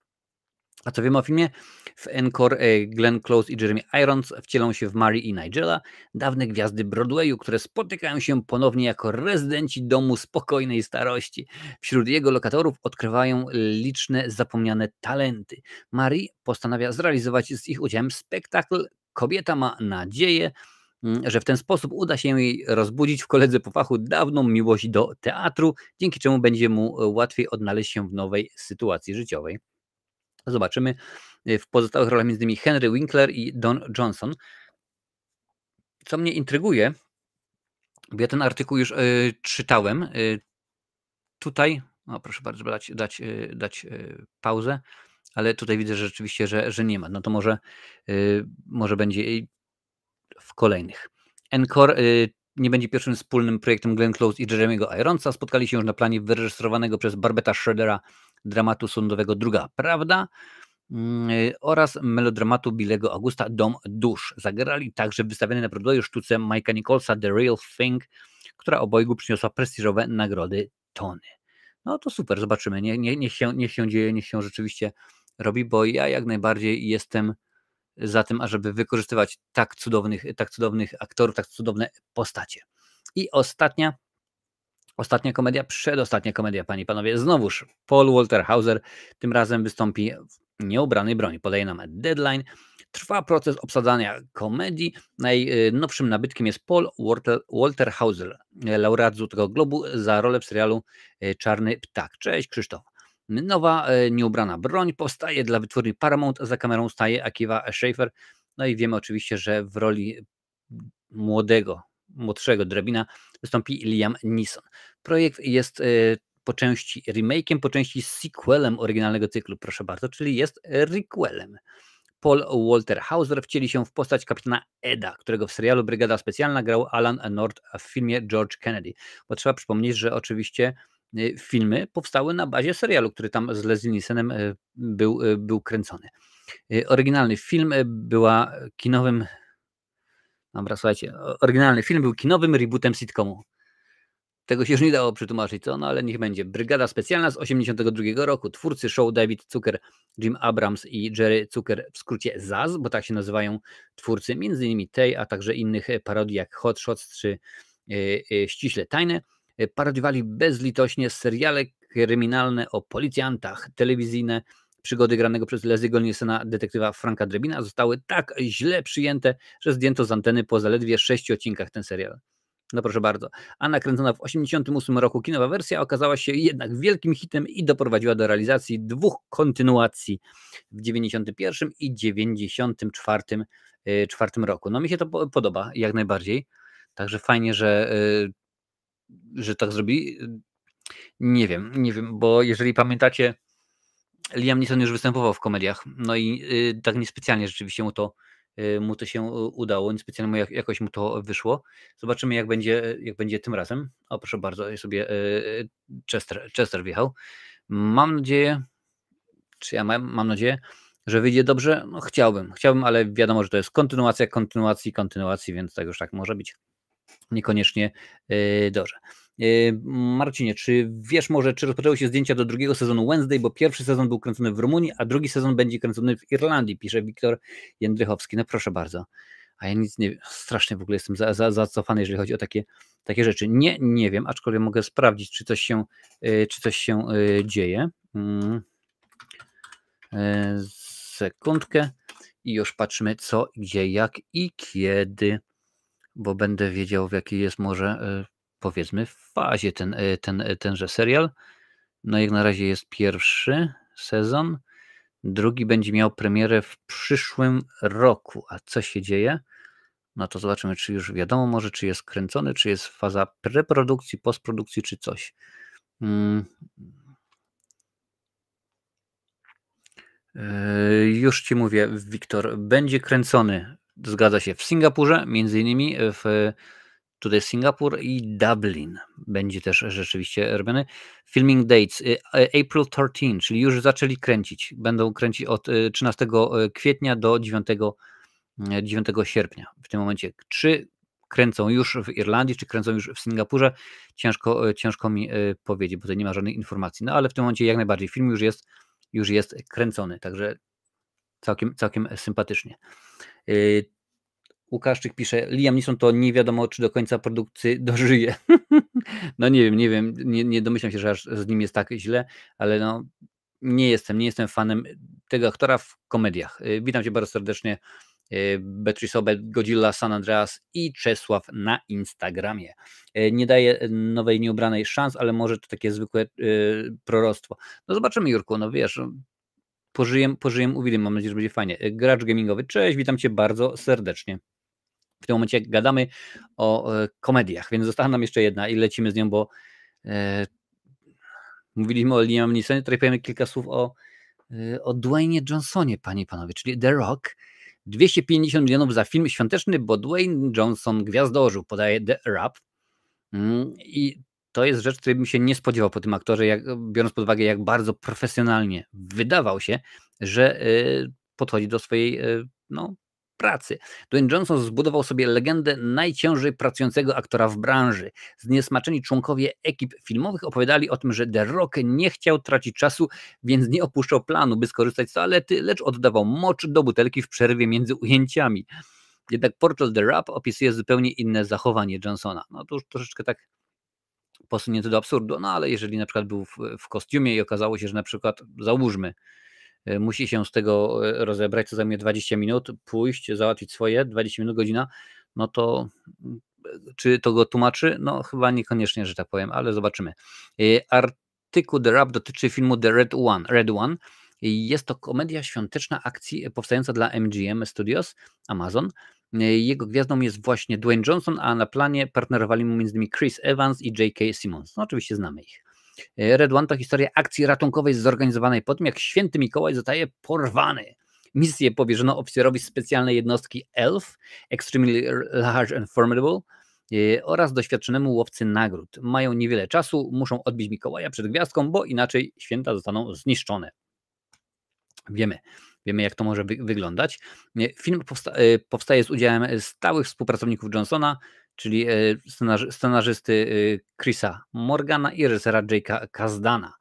A co wiemy o filmie? W Encore Glenn Close i Jeremy Irons wcielą się w Mary i Nigela, dawne gwiazdy Broadwayu, które spotykają się ponownie jako rezydenci domu spokojnej starości. Wśród jego lokatorów odkrywają liczne zapomniane talenty. Mary postanawia zrealizować z ich udziałem spektakl. Kobieta ma nadzieję, że w ten sposób uda się jej rozbudzić w koledze po fachu dawną miłość do teatru, dzięki czemu będzie mu łatwiej odnaleźć się w nowej sytuacji życiowej. Zobaczymy. W pozostałych rolach między innymi Henry Winkler i Don Johnson. Co mnie intryguje, bo ja ten artykuł już czytałem. Tutaj, proszę bardzo, dać pauzę, ale tutaj widzę, że rzeczywiście, że nie ma. No to może będzie w kolejnych. Encore nie będzie pierwszym wspólnym projektem Glenn Close i Jeremy'ego Ironsa. Spotkali się już na planie wyreżyserowanego przez Barbeta Schroedera dramatu sądowego Druga Prawda oraz melodramatu Billego Augusta Dom dusz. Zagrali także w wystawionej na Broadwayu sztuce Mike'a Nicholsa The Real Thing, która obojgu przyniosła prestiżowe nagrody Tony. No to super, zobaczymy. Niech się rzeczywiście robi, bo ja jak najbardziej jestem za tym, ażeby wykorzystywać tak cudownych aktorów, tak cudowne postacie. I ostatnia komedia, przedostatnia komedia, panie i panowie. Znowuż Paul Walter Hauser, tym razem wystąpi w Nieubranej broni. Podaje nam Deadline. Trwa proces obsadzania komedii. Najnowszym nabytkiem jest Paul Walter Hauser, laureat Złotego Globu za rolę w serialu Czarny Ptak. Cześć Krzysztof. Nowa Nieubrana broń powstaje dla wytwórni Paramount. Za kamerą staje Akiva Schaffer. No i wiemy oczywiście, że w roli młodszego Drabina wystąpi Liam Neeson. Projekt jest po części remake'iem, po części sequelem oryginalnego cyklu, proszę bardzo, czyli jest requelem. Paul Walter Hauser wcieli się w postać kapitana Eda, którego w serialu Brygada Specjalna grał Alan North w filmie George Kennedy. Bo trzeba przypomnieć, że oczywiście filmy powstały na bazie serialu, który tam z Leslie Nielsenem był kręcony. Oryginalny film była kinowym... Dobra, słuchajcie, oryginalny film był kinowym rebootem sitcomu. Tego się już nie dało przetłumaczyć, co? No ale niech będzie. Brygada Specjalna z 1982 roku. Twórcy show David Zucker, Jim Abrams i Jerry Zucker, w skrócie ZAZ, bo tak się nazywają twórcy m.in. tej, a także innych parodii jak Hot Shots czy Ściśle Tajne. Parodiowali bezlitośnie seriale kryminalne o policjantach, telewizyjne przygody granego przez Leslie'ego Nielsena detektywa Franka Drabina zostały tak źle przyjęte, że zdjęto z anteny po zaledwie 6 odcinkach ten serial. No proszę bardzo. A nakręcona w 1988 roku kinowa wersja okazała się jednak wielkim hitem i doprowadziła do realizacji 2 kontynuacji w 1991 i 1994 roku. No mi się to podoba jak najbardziej. Także fajnie, że tak zrobili. Nie wiem, bo jeżeli pamiętacie, Liam Neeson już występował w komediach, no i tak niespecjalnie rzeczywiście mu to się udało, niespecjalnie jakoś mu to wyszło. Zobaczymy, jak będzie tym razem. O, proszę bardzo, sobie Chester wjechał. Mam nadzieję, mam nadzieję, że wyjdzie dobrze. No chciałbym, ale wiadomo, że to jest kontynuacja kontynuacji, więc tak już tak może być niekoniecznie dobrze. Marcinie, czy wiesz może, czy rozpoczęły się zdjęcia do drugiego sezonu Wednesday, bo pierwszy sezon był kręcony w Rumunii, a drugi sezon będzie kręcony w Irlandii, pisze Wiktor Jędrychowski. No proszę bardzo. A ja nic nie wiem, strasznie w ogóle jestem zacofany, jeżeli chodzi o takie rzeczy. Nie wiem, aczkolwiek mogę sprawdzić, czy coś się dzieje. Sekundkę i już patrzymy co, gdzie, jak i kiedy, bo będę wiedział, w jakiej jest może powiedzmy w fazie tenże serial. No jak na razie jest pierwszy sezon, drugi będzie miał premierę w przyszłym roku. A co się dzieje? No to zobaczymy, czy już wiadomo może, czy jest kręcony, czy jest faza preprodukcji, postprodukcji, czy coś. Już ci mówię, Wiktor, będzie kręcony, zgadza się, w Singapurze, między innymi tutaj Singapur i Dublin będzie też rzeczywiście robiony. Filming dates April 13, czyli już zaczęli kręcić. Będą kręcić od 13 kwietnia do 9 sierpnia. W tym momencie, czy kręcą już w Irlandii, czy kręcą już w Singapurze, ciężko mi powiedzieć, bo tutaj nie ma żadnej informacji. No ale w tym momencie jak najbardziej film już jest kręcony, także całkiem sympatycznie. Łukaszczyk pisze, Liam Neeson to nie wiadomo, czy do końca produkcji dożyje. No nie wiem, nie domyślam się, że aż z nim jest tak źle, ale no nie jestem fanem tego aktora w komediach. Witam cię bardzo serdecznie, Beatrice Obel, Godzilla, San Andreas i Czesław na Instagramie. Nie daje nowej Nieubranej szans, ale może to takie zwykłe proroctwo. No zobaczymy, Jurku, no wiesz, pożyjem uwidzę, mam nadzieję, że będzie fajnie. Gracz gamingowy, cześć, witam cię bardzo serdecznie. W tym momencie gadamy o komediach, więc została nam jeszcze jedna i lecimy z nią, bo mówiliśmy o Liamie Neesonie, tutaj powiemy kilka słów o Dwaynie Johnsonie, panie i panowie, czyli The Rock. 250 milionów za film świąteczny, bo Dwayne Johnson gwiazdorzył, podaje The Wrap. I to jest rzecz, której bym się nie spodziewał po tym aktorze, biorąc pod uwagę, jak bardzo profesjonalnie wydawał się, że podchodzi do swojej pracy. Dwayne Johnson zbudował sobie legendę najciężej pracującego aktora w branży. Zniesmaczeni członkowie ekip filmowych opowiadali o tym, że The Rock nie chciał tracić czasu, więc nie opuszczał planu, by skorzystać z toalety, lecz oddawał mocz do butelki w przerwie między ujęciami. Jednak portal The Wrap opisuje zupełnie inne zachowanie Johnsona. No to już troszeczkę tak posunięte do absurdu, no ale jeżeli na przykład był w kostiumie i okazało się, że na przykład, załóżmy, musi się z tego rozebrać, co zajmie 20 minut, pójść, załatwić swoje, 20 minut, godzina, no to czy to go tłumaczy? No chyba niekoniecznie, że tak powiem, ale zobaczymy. Artykuł The Wrap dotyczy filmu The Red One. Jest to komedia świąteczna akcji powstająca dla MGM Studios, Amazon. Jego gwiazdą jest właśnie Dwayne Johnson, a na planie partnerowali mu m.in. Chris Evans i J.K. Simmons. No oczywiście znamy ich. Red One to historia akcji ratunkowej zorganizowanej po tym, jak święty Mikołaj zostaje porwany. Misję powierzono oficerowi specjalnej jednostki ELF, Extremely Large and Formidable, oraz doświadczonemu łowcy nagród. Mają niewiele czasu, muszą odbić Mikołaja przed gwiazdką, bo inaczej święta zostaną zniszczone. Wiemy, jak to może wyglądać. Film powstaje z udziałem stałych współpracowników Johnsona, czyli scenarzysty Chrisa Morgana i reżysera Jake'a Kasdana.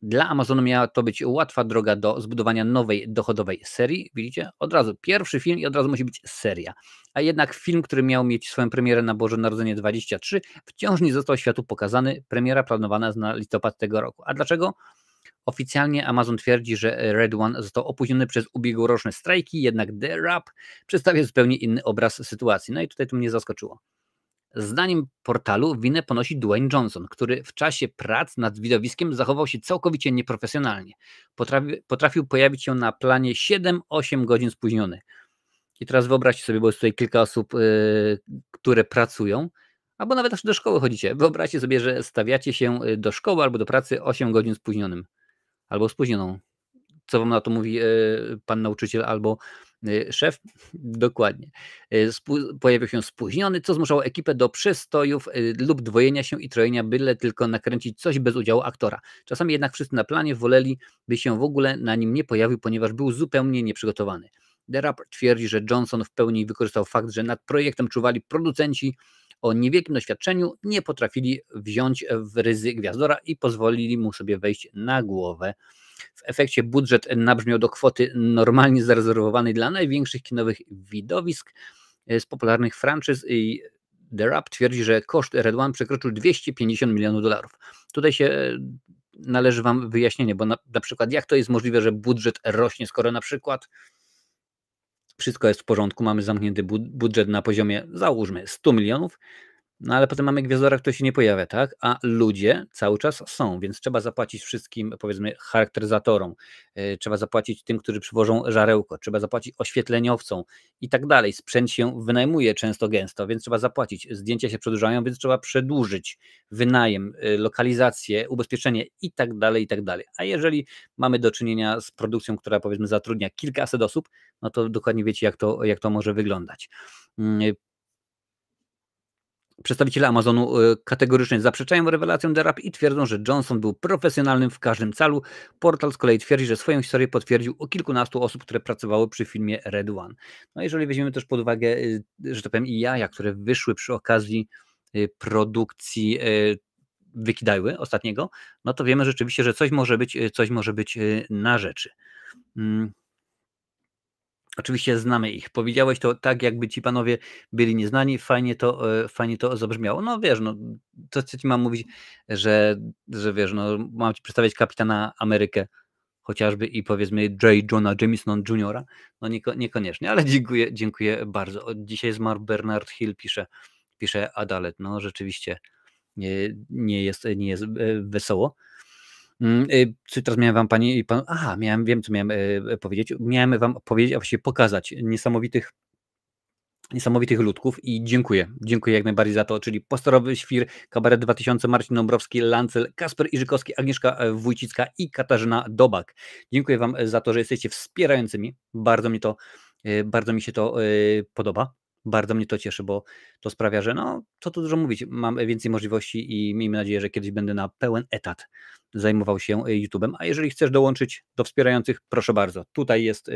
Dla Amazonu miała to być łatwa droga do zbudowania nowej, dochodowej serii. Widzicie? Od razu pierwszy film i od razu musi być seria. A jednak film, który miał mieć swoją premierę na Boże Narodzenie 23, wciąż nie został światu pokazany. Premiera planowana jest na listopad tego roku. A dlaczego? Oficjalnie Amazon twierdzi, że Red One został opóźniony przez ubiegłoroczne strajki, jednak The Wrap przedstawia zupełnie inny obraz sytuacji. No i tutaj to mnie zaskoczyło. Zdaniem portalu winę ponosi Dwayne Johnson, który w czasie prac nad widowiskiem zachował się całkowicie nieprofesjonalnie. Potrafił pojawić się na planie 7-8 godzin spóźniony. I teraz wyobraźcie sobie, bo jest tutaj kilka osób, które pracują, albo nawet do szkoły chodzicie. Wyobraźcie sobie, że stawiacie się do szkoły albo do pracy 8 godzin spóźnionym. Albo spóźnioną. Co wam na to mówi pan nauczyciel albo szef? Dokładnie. Pojawił się spóźniony, co zmuszało ekipę do przestojów lub dwojenia się i trojenia, byle tylko nakręcić coś bez udziału aktora. Czasami jednak wszyscy na planie woleli, by się w ogóle na nim nie pojawił, ponieważ był zupełnie nieprzygotowany. The Wrap twierdzi, że Johnson w pełni wykorzystał fakt, że nad projektem czuwali producenci o niewielkim doświadczeniu, nie potrafili wziąć w ryzy gwiazdora i pozwolili mu sobie wejść na głowę. W efekcie budżet nabrzmiał do kwoty normalnie zarezerwowanej dla największych kinowych widowisk z popularnych franczyz i The Wrap twierdzi, że koszt Red One przekroczył $250 milionów. Tutaj się należy wam wyjaśnienie, bo na przykład jak to jest możliwe, że budżet rośnie, skoro na przykład wszystko jest w porządku, mamy zamknięty budżet na poziomie, załóżmy, 100 milionów, no ale potem mamy gwiazdora, który się nie pojawia, tak? A ludzie cały czas są, więc trzeba zapłacić wszystkim, powiedzmy, charakteryzatorom, trzeba zapłacić tym, którzy przywożą żarełko, trzeba zapłacić oświetleniowcom i tak dalej. Sprzęt się wynajmuje często gęsto, więc trzeba zapłacić. Zdjęcia się przedłużają, więc trzeba przedłużyć wynajem, lokalizację, ubezpieczenie i tak dalej, i tak dalej. A jeżeli mamy do czynienia z produkcją, która, powiedzmy, zatrudnia kilkaset osób, no to dokładnie wiecie, jak to może wyglądać. Przedstawiciele Amazonu kategorycznie zaprzeczają rewelacjom The Wrap i twierdzą, że Johnson był profesjonalnym w każdym celu. Portal z kolei twierdzi, że swoją historię potwierdził o kilkunastu osób, które pracowały przy filmie Red One. No jeżeli weźmiemy też pod uwagę, że tak powiem, i jaja, które wyszły przy okazji produkcji Wykidajły ostatniego, no to wiemy rzeczywiście, że coś może być na rzeczy. Oczywiście znamy ich. Powiedziałeś to tak, jakby ci panowie byli nieznani. Fajnie to zabrzmiało. No wiesz, no to co ci mam mówić, że wiesz, no mam ci przedstawiać Kapitana Amerykę chociażby i powiedzmy J. Jonah Jameson Jr. No niekoniecznie, ale dziękuję bardzo. Dzisiaj zmarł Bernard Hill, pisze Adalet. No rzeczywiście nie jest wesoło. Co teraz miałem wam, panie i pan. Aha, wiem, co miałem powiedzieć. Miałem wam powiedzieć, a właściwie pokazać niesamowitych ludków i dziękuję jak najbardziej za to, czyli Postorowy Świr, Kabaret 2000, Marcin Dąbrowski, Lancel, Kasper Iżykowski, Agnieszka Wójcicka i Katarzyna Dobak. Dziękuję wam za to, że jesteście wspierającymi. Bardzo mi się to podoba. Bardzo mnie to cieszy, bo to sprawia, że no, co tu dużo mówić, mam więcej możliwości i miejmy nadzieję, że kiedyś będę na pełen etat zajmował się YouTube'em, a jeżeli chcesz dołączyć do wspierających, proszę bardzo, tutaj jest,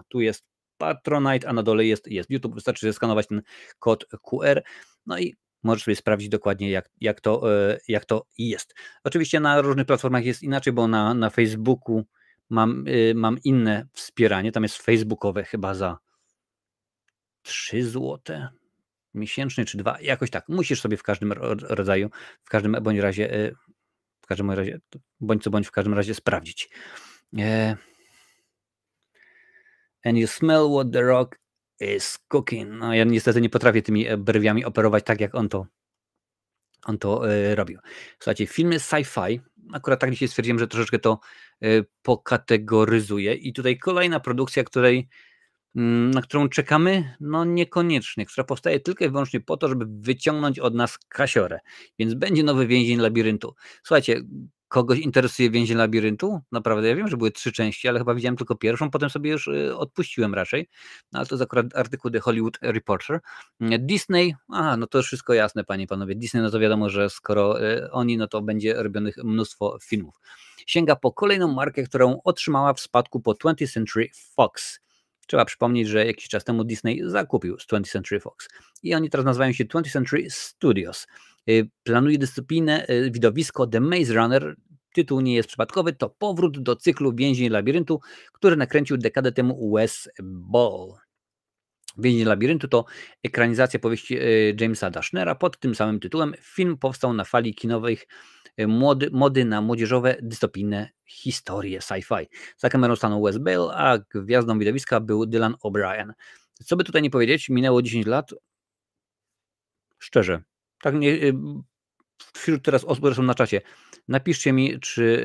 tu jest Patronite, a na dole jest YouTube. Wystarczy zeskanować ten kod QR, no i możesz sobie sprawdzić dokładnie, jak to jest. Oczywiście na różnych platformach jest inaczej, bo na Facebooku mam inne wspieranie. Tam jest facebookowe chyba za 3 złote miesięcznie czy 2, jakoś tak. Musisz sobie w każdym rodzaju, w każdym bądź razie, bądź co bądź w każdym razie sprawdzić. And you smell what the rock is cooking. No ja niestety nie potrafię tymi brwiami operować tak, jak on to robił. Słuchajcie, filmy sci-fi, akurat tak dzisiaj stwierdziłem, że troszeczkę to pokategoryzuję i tutaj kolejna produkcja, na którą czekamy, no niekoniecznie, która powstaje tylko i wyłącznie po to, żeby wyciągnąć od nas kasiorę. Więc będzie nowy Więzień Labiryntu. Słuchajcie, kogoś interesuje Więzień Labiryntu? Naprawdę, ja wiem, że były 3 części, ale chyba widziałem tylko pierwszą, potem sobie już odpuściłem raczej. No, ale to jest akurat artykuł The Hollywood Reporter. Disney, no to już wszystko jasne, panie i panowie. Disney, no to wiadomo, że skoro oni, no to będzie robionych mnóstwo filmów. Sięga po kolejną markę, którą otrzymała w spadku po 20th Century Fox. Trzeba przypomnieć, że jakiś czas temu Disney zakupił z 20th Century Fox i oni teraz nazywają się 20th Century Studios. Planuje dyscyplinę, widowisko The Maze Runner. Tytuł nie jest przypadkowy, to powrót do cyklu Więzień Labiryntu, który nakręcił dekadę temu Wes Ball. Więzień Labiryntu to ekranizacja powieści Jamesa Dashnera pod tym samym tytułem. Film powstał na fali kinowych mody na młodzieżowe, dystopijne historie sci-fi. Za kamerą stanął Wes Ball, a gwiazdą widowiska był Dylan O'Brien. Co by tutaj nie powiedzieć, minęło 10 lat. Szczerze, tak nie, wśród teraz osób, które są na czacie, napiszcie mi, czy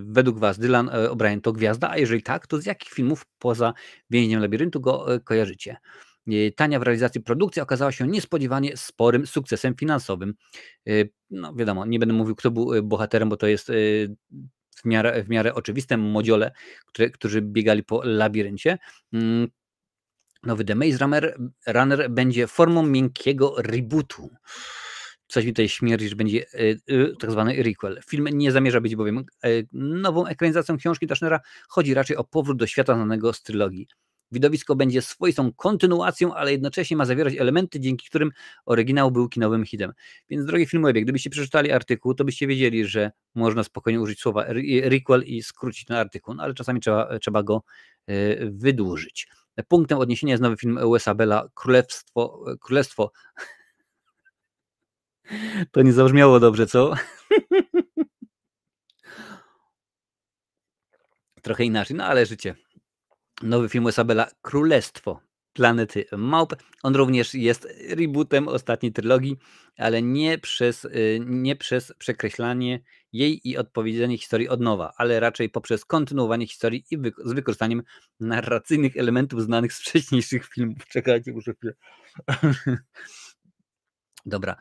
według was Dylan O'Brien to gwiazda, a jeżeli tak, to z jakich filmów poza Więźniem Labiryntu go kojarzycie? Tania w realizacji produkcja okazała się niespodziewanie sporym sukcesem finansowym. No wiadomo, nie będę mówił, kto był bohaterem, bo to jest w miarę oczywiste. Młodziole, którzy biegali po labiryncie. Nowy The Maze Runner będzie formą miękkiego rebootu. Coś mi tutaj śmierdzi, że będzie tak zwany requel. Film nie zamierza być bowiem nową ekranizacją książki Dashnera, chodzi raczej o powrót do świata znanego z trylogii. Widowisko będzie swoistą kontynuacją, ale jednocześnie ma zawierać elementy, dzięki którym oryginał był kinowym hitem. Więc drogie filmowie, gdybyście przeczytali artykuł, to byście wiedzieli, że można spokojnie użyć słowa requel i skrócić ten artykuł, no ale czasami trzeba go wydłużyć. Punktem odniesienia jest nowy film Wesa Balla, Królestwo. To nie zabrzmiało dobrze, co? Trochę inaczej, no ale życie. Nowy film Wesa Balla, Królestwo Planety Małp. On również jest rebootem ostatniej trylogii, ale nie przez przekreślanie jej i odpowiedzenie historii od nowa, ale raczej poprzez kontynuowanie historii i z wykorzystaniem narracyjnych elementów znanych z wcześniejszych filmów. Czekajcie, muszę chwilę. Dobra.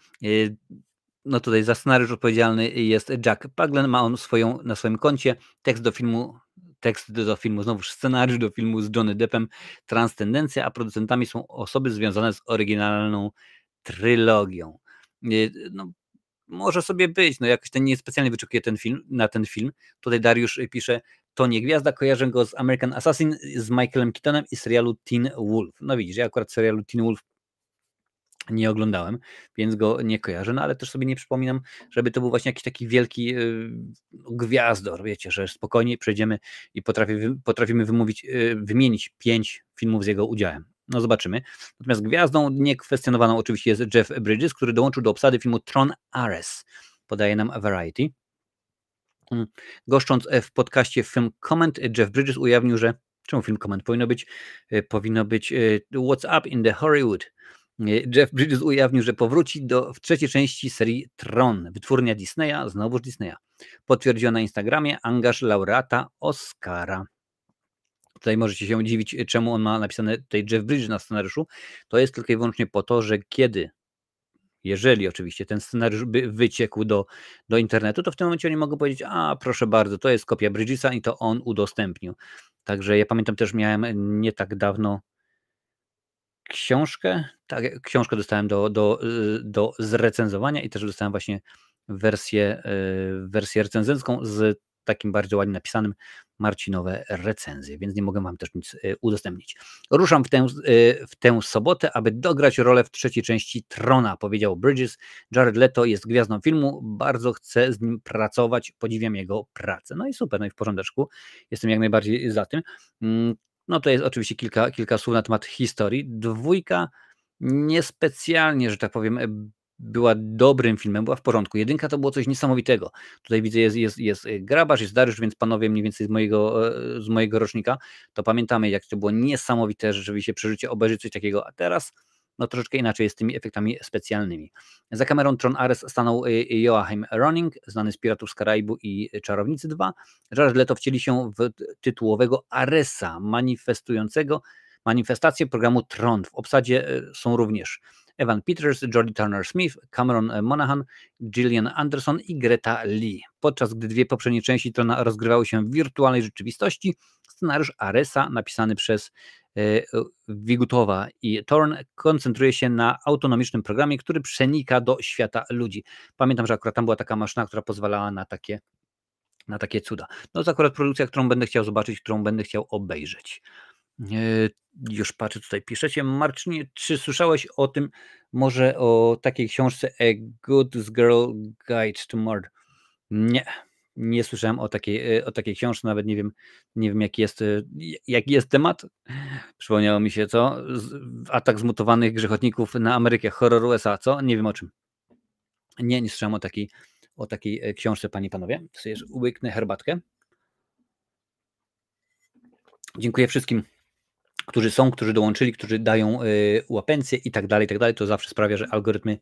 No tutaj za scenariusz odpowiedzialny jest Jack Paglen, ma on na swoim koncie tekst do filmu, znowuż scenariusz do filmu z Johnny Deppem, Transcendencja, a producentami są osoby związane z oryginalną trylogią. No, może sobie być, no jakoś ten niespecjalnie wyczekuje ten film. Tutaj Dariusz pisze, to nie gwiazda, kojarzę go z American Assassin, z Michaelem Keatonem i serialu Teen Wolf. No widzisz, ja akurat serialu Teen Wolf nie oglądałem, więc go nie kojarzę, no ale też sobie nie przypominam, żeby to był właśnie jakiś taki wielki gwiazdor, wiecie, że spokojnie przejdziemy i potrafimy wymienić 5 filmów z jego udziałem. No zobaczymy. Natomiast gwiazdą niekwestionowaną oczywiście jest Jeff Bridges, który dołączył do obsady filmu Tron Ares, podaje nam Variety. Goszcząc w podcaście Film Comment, Jeff Bridges ujawnił, że czemu Film Comment powinno być What's Up in the Hollywood. Jeff Bridges ujawnił, że powróci w trzeciej części serii Tron, wytwórnia Disneya, znowuż Disneya. Potwierdziła na Instagramie angaż laureata Oscara. Tutaj możecie się dziwić, czemu on ma napisane tutaj Jeff Bridges na scenariuszu. To jest tylko i wyłącznie po to, że jeżeli oczywiście ten scenariusz by wyciekł do internetu, to w tym momencie oni mogą powiedzieć, a proszę bardzo, to jest kopia Bridgesa i to on udostępnił. Także ja pamiętam też, miałem nie tak dawno książkę. Tak, książkę dostałem do zrecenzowania i też dostałem właśnie wersję recenzencką z takim bardzo ładnie napisanym, marcinowe recenzje, więc nie mogę wam też nic udostępnić. Ruszam w tę sobotę, aby dograć rolę w trzeciej części Trona, powiedział Bridges. Jared Leto jest gwiazdą filmu, bardzo chcę z nim pracować, podziwiam jego pracę. No i super, no i w porządeczku, jestem jak najbardziej za tym. No to jest oczywiście kilka słów na temat historii. Dwójka niespecjalnie, że tak powiem, była dobrym filmem, była w porządku. Jedynka to było coś niesamowitego. Tutaj widzę, jest Grabarz, jest Dariusz, więc panowie mniej więcej z mojego rocznika, to pamiętamy, jak to było niesamowite rzeczywiście przeżycie, obejrzeć coś takiego, a teraz no troszeczkę inaczej jest z tymi efektami specjalnymi. Za kamerą Tron Ares stanął Joachim Ronning, znany z Piratów z Karaibu i Czarownicy 2. Jared Leto wcieli się w tytułowego Aresa, manifestację programu Tron. W obsadzie są również Evan Peters, Jodie Turner-Smith, Cameron Monaghan, Gillian Anderson i Greta Lee. Podczas gdy dwie poprzednie części Trona rozgrywały się w wirtualnej rzeczywistości, scenariusz Aresa, napisany przez Wigutowa i Thorn, koncentruje się na autonomicznym programie, który przenika do świata ludzi. Pamiętam, że akurat tam była taka maszyna, która pozwalała na takie cuda. No to jest akurat produkcja, którą będę chciał zobaczyć, którą będę chciał obejrzeć. Już patrzę, tutaj piszecie. Marcinie, czy słyszałeś o tym, może o takiej książce A Good Girl Guide to Murder? Nie słyszałem o takiej książce, nawet nie wiem jaki jest temat. Przypomniało mi się, co? Atak zmutowanych grzechotników na Amerykę, horror USA, co? Nie wiem o czym. Nie słyszałem o takiej książce, panie i panowie. Sobie łyknę herbatkę. Dziękuję wszystkim, którzy dołączyli, którzy dają łapencję i tak dalej, to zawsze sprawia, że algorytmy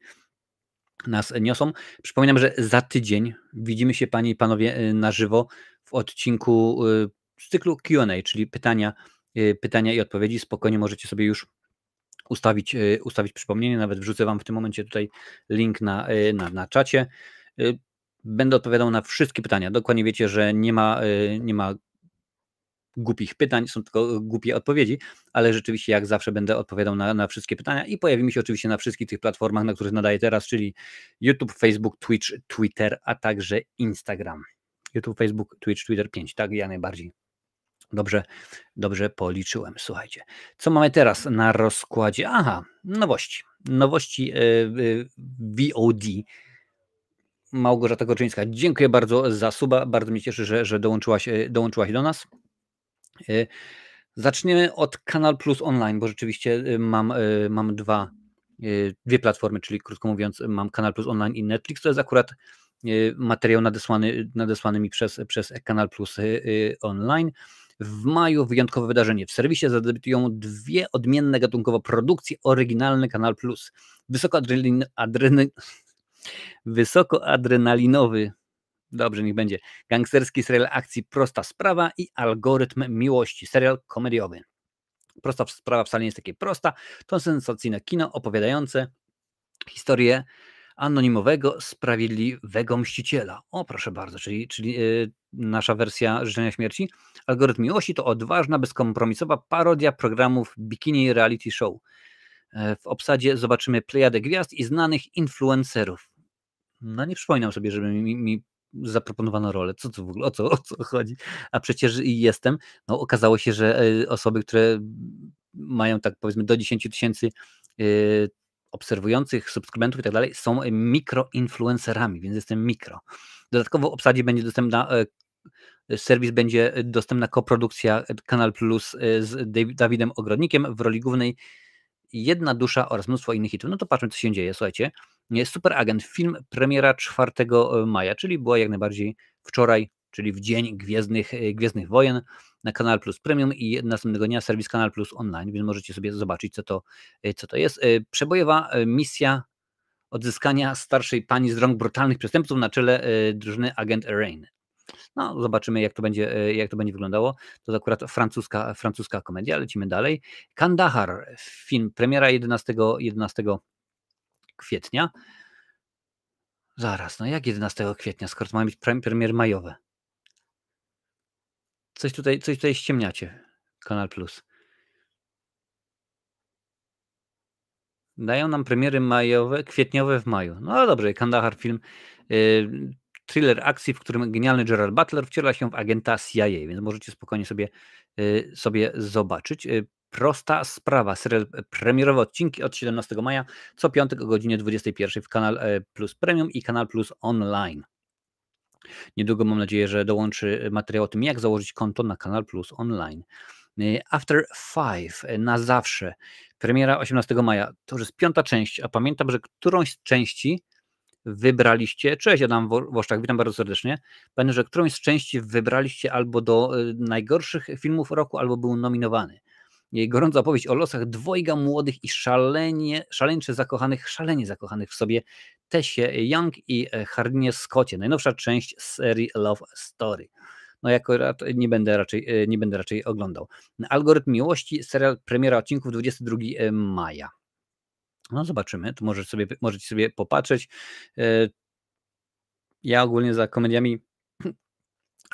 nas niosą. Przypominam, że za tydzień widzimy się, panie i panowie, na żywo w odcinku z cyklu Q&A, czyli pytania i odpowiedzi. Spokojnie możecie sobie już ustawić przypomnienie, nawet wrzucę wam w tym momencie tutaj link na czacie. Będę odpowiadał na wszystkie pytania. Dokładnie wiecie, że nie ma głupich pytań, są tylko głupie odpowiedzi, ale rzeczywiście jak zawsze będę odpowiadał na wszystkie pytania i pojawimy się oczywiście na wszystkich tych platformach, na których nadaję teraz, czyli YouTube, Facebook, Twitch, Twitter, a także Instagram. YouTube, Facebook, Twitch, Twitter 5, tak? Ja najbardziej dobrze policzyłem. Słuchajcie, co mamy teraz na rozkładzie? Aha, nowości VOD. Małgorzata Gorczyńska, dziękuję bardzo za suba, bardzo mnie cieszy, że dołączyłaś do nas. Zaczniemy od Kanal Plus Online, bo rzeczywiście mam dwie platformy, czyli krótko mówiąc mam Kanal Plus Online i Netflix. To jest akurat materiał nadesłany mi przez Kanal Plus Online. W maju wyjątkowe wydarzenie. W serwisie zadebiutują dwie odmienne gatunkowo produkcje oryginalne Kanal Plus. Wysokoadrenalinowy, dobrze, niech będzie, gangsterski serial akcji Prosta Sprawa i Algorytm Miłości, serial komediowy. Prosta Sprawa wcale nie jest takie prosta, to sensacyjne kino opowiadające historię anonimowego, sprawiedliwego mściciela. O, proszę bardzo, czyli nasza wersja Życzenia Śmierci. Algorytm Miłości to odważna, bezkompromisowa parodia programów Bikini Reality Show. W obsadzie zobaczymy plejadę gwiazd i znanych influencerów. No nie przypominam sobie, żeby mi zaproponowano rolę. Co to w ogóle, o co chodzi? A przecież jestem. No okazało się, że osoby, które mają tak powiedzmy do 10 000 obserwujących, subskrybentów i tak dalej, są mikroinfluencerami, więc jestem mikro. Dodatkowo w obsadzie będzie dostępna serwis będzie dostępna koprodukcja Kanal Plus z Dawidem Ogrodnikiem w roli głównej, Jedna dusza oraz mnóstwo innych hitów. No to patrzmy, co się dzieje. Słuchajcie, Super Agent, film, premiera 4 maja, czyli była jak najbardziej wczoraj, czyli w dzień Gwiezdnych Wojen na Kanal Plus Premium i następnego dnia serwis Kanal Plus Online, więc możecie sobie zobaczyć, co to jest. Przebojowa misja odzyskania starszej pani z rąk brutalnych przestępców na czele drużyny Agent Rain. No, zobaczymy, jak to będzie wyglądało. To akurat francuska komedia. Lecimy dalej. Kandahar, film, premiera 11 kwietnia. Zaraz, no jak 11 kwietnia, skoro to mają być premiery majowe? Coś tutaj ściemniacie, Kanal Plus. Dają nam premiery majowe, kwietniowe w maju. No dobrze, Kandahar film thriller akcji, w którym genialny Gerard Butler wciela się w agenta CIA, więc możecie spokojnie sobie zobaczyć. Prosta sprawa, serial premierowe odcinki od 17 maja, co piątek o godzinie 21 w Kanal Plus Premium i Kanal Plus Online. Niedługo mam nadzieję, że dołączy materiał o tym, jak założyć konto na Kanal Plus Online. After Five na zawsze. Premiera 18 maja. To już jest 5. część, a pamiętam, że którąś z części wybraliście. Cześć, Adam Woszczak, witam bardzo serdecznie. Pamiętam, że którąś z części wybraliście albo do najgorszych filmów roku, albo był nominowany. Jej gorąca opowieść o losach dwojga młodych i szalenie zakochanych w sobie Tessie Young i Hardinie Scottie. Najnowsza część serii Love Story. No jako nie będę raczej oglądał. Algorytm miłości, serial, premiera odcinków 22 maja. No zobaczymy, tu możecie sobie popatrzeć. Ja ogólnie za komediami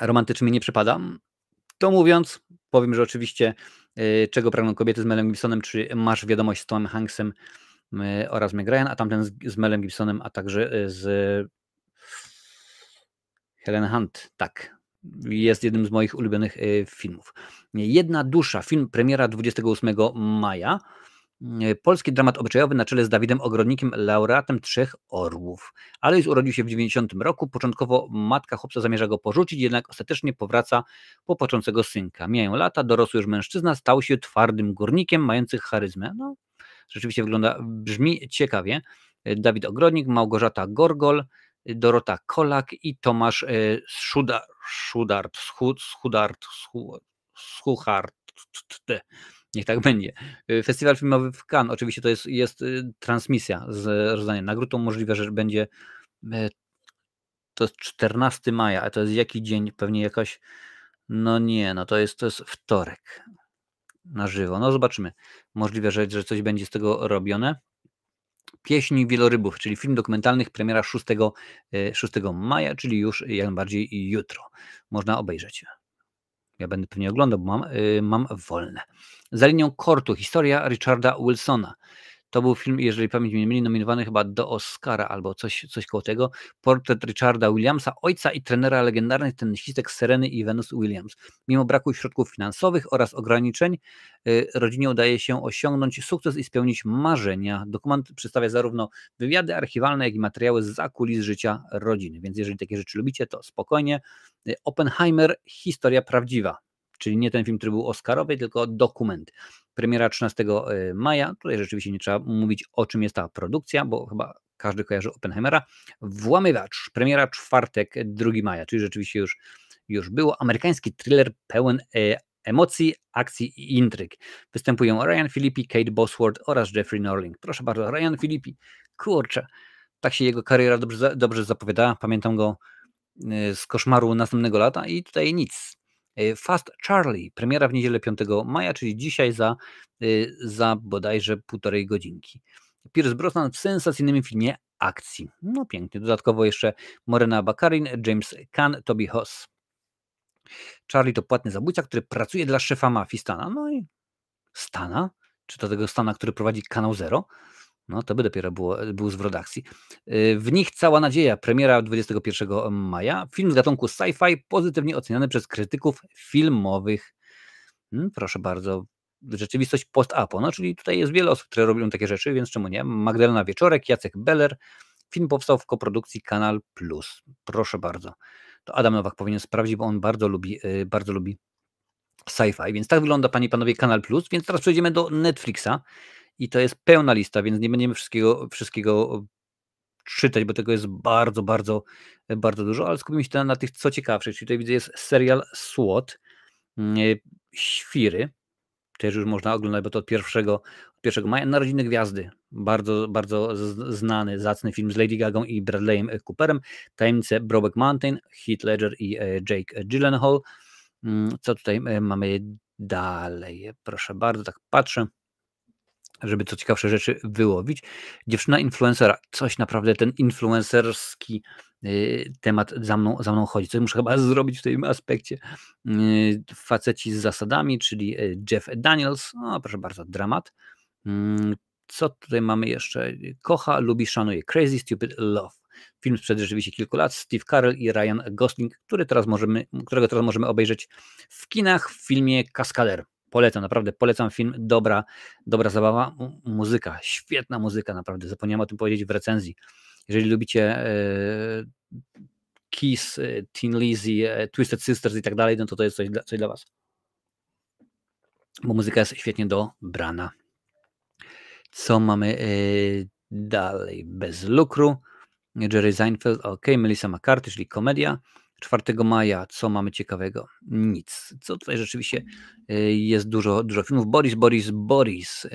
romantycznymi nie przepadam. To mówiąc, powiem, że oczywiście Czego pragną kobiety z Melem Gibsonem, czy Masz wiadomość z Tomem Hanksem oraz Meg Ryan, a tamten z Melem Gibsonem, a także z Helen Hunt, tak. Jest jednym z moich ulubionych filmów. Jedna dusza, film, premiera 28 maja. Polski dramat obyczajowy na czele z Dawidem Ogrodnikiem, laureatem 3 Orłów. Alois urodził się w 90 roku. Początkowo matka chłopca zamierza go porzucić, jednak ostatecznie powraca po płaczącego synka. Mijają lata, dorosły już mężczyzna stał się twardym górnikiem, mających charyzmę. No, rzeczywiście brzmi ciekawie. Dawid Ogrodnik, Małgorzata Gorgol, Dorota Kolak i Tomasz Schuchart. Niech tak będzie. Festiwal filmowy w Cannes. Oczywiście to jest transmisja z rozdaniem nagród. To możliwe, że będzie. To jest 14 maja, a to jest jaki dzień? Pewnie jakaś. No nie, no to jest wtorek. Na żywo. No zobaczymy. Możliwe, że coś będzie z tego robione. Pieśni wielorybów, czyli film dokumentalny, premiera 6 maja, czyli już jak najbardziej jutro. Można obejrzeć. Ja będę pewnie oglądał, bo mam wolne. Za linią kortu, historia Richarda Wilsona. To był film, jeżeli pamięć mnie nie myli, nominowany chyba do Oscara albo coś koło tego. Portret Richarda Williamsa, ojca i trenera legendarnych tenisistek Sereny i Venus Williams. Mimo braku środków finansowych oraz ograniczeń, rodzinie udaje się osiągnąć sukces i spełnić marzenia. Dokument przedstawia zarówno wywiady archiwalne, jak i materiały zza kulis życia rodziny. Więc jeżeli takie rzeczy lubicie, to spokojnie. Oppenheimer, historia prawdziwa. Czyli nie ten film, który był oscarowy, tylko dokument. Premiera 13 maja. Tutaj rzeczywiście nie trzeba mówić, o czym jest ta produkcja, bo chyba każdy kojarzy Oppenheimera. Włamywacz. Premiera czwartek, 2 maja, czyli rzeczywiście już było. Amerykański thriller pełen emocji, akcji i intryg. Występują Ryan Phillippe, Kate Bosworth oraz Jeffrey Norling. Proszę bardzo, Ryan Phillippe. Kurczę, tak się jego kariera dobrze zapowiada. Pamiętam go z Koszmaru następnego lata i tutaj nic. Fast Charlie, premiera w niedzielę 5 maja, czyli dzisiaj za bodajże 1,5 godzinki. Pierce Brosnan w sensacyjnym filmie akcji. No pięknie. Dodatkowo jeszcze Morena Baccarin, James Caan, Toby Hoss. Charlie to płatny zabójca, który pracuje dla szefa mafii Stana. No i Stana? Czy to tego Stana, który prowadzi Kanał Zero? No to by dopiero był zwrot akcji. W nich cała nadzieja. Premiera 21 maja. Film z gatunku sci-fi pozytywnie oceniany przez krytyków filmowych. Proszę bardzo. Rzeczywistość post-apo. No czyli tutaj jest wiele osób, które robią takie rzeczy, więc czemu nie? Magdalena Wieczorek, Jacek Beller. Film powstał w koprodukcji Kanal Plus. Proszę bardzo. To Adam Nowak powinien sprawdzić, bo on bardzo lubi sci-fi. Więc tak wygląda, panie i panowie, Kanal Plus. Więc teraz przejdziemy do Netflixa. I to jest pełna lista, więc nie będziemy wszystkiego czytać, bo tego jest bardzo, bardzo, bardzo dużo, ale skupimy się na tych co ciekawszych. Czyli tutaj widzę jest serial SWAT, Świry, też już można oglądać, bo to od 1 maja. Narodziny Gwiazdy, bardzo, bardzo znany, zacny film z Lady Gagą i Bradleyem Cooperem. Tajemnice Brokeback Mountain, Heath Ledger i Jake Gyllenhaal. Co tutaj mamy dalej? Proszę bardzo, tak patrzę, żeby co ciekawsze rzeczy wyłowić. Dziewczyna influencera. Coś naprawdę ten influencerski temat za mną chodzi. Coś muszę chyba zrobić w tym aspekcie. Faceci z zasadami, czyli Jeff Daniels. No, proszę bardzo, dramat. Co tutaj mamy jeszcze? Kocha, lubi, szanuje. Crazy Stupid Love. Film sprzed rzeczywiście kilku lat, Steve Carell i Ryan Gosling, którego teraz możemy obejrzeć w kinach w filmie Kaskader. Polecam, naprawdę polecam film, dobra zabawa, muzyka, świetna muzyka, naprawdę, zapomniałem o tym powiedzieć w recenzji. Jeżeli lubicie Kiss, Tin Lizzy, Twisted Sisters i tak dalej, no to jest coś dla was. Bo muzyka jest świetnie dobrana. Co mamy dalej? Bez lukru. Jerry Seinfeld, ok. Melissa McCarthy, czyli komedia. 4 maja, co mamy ciekawego? Nic. Co tutaj rzeczywiście jest dużo filmów. Boris.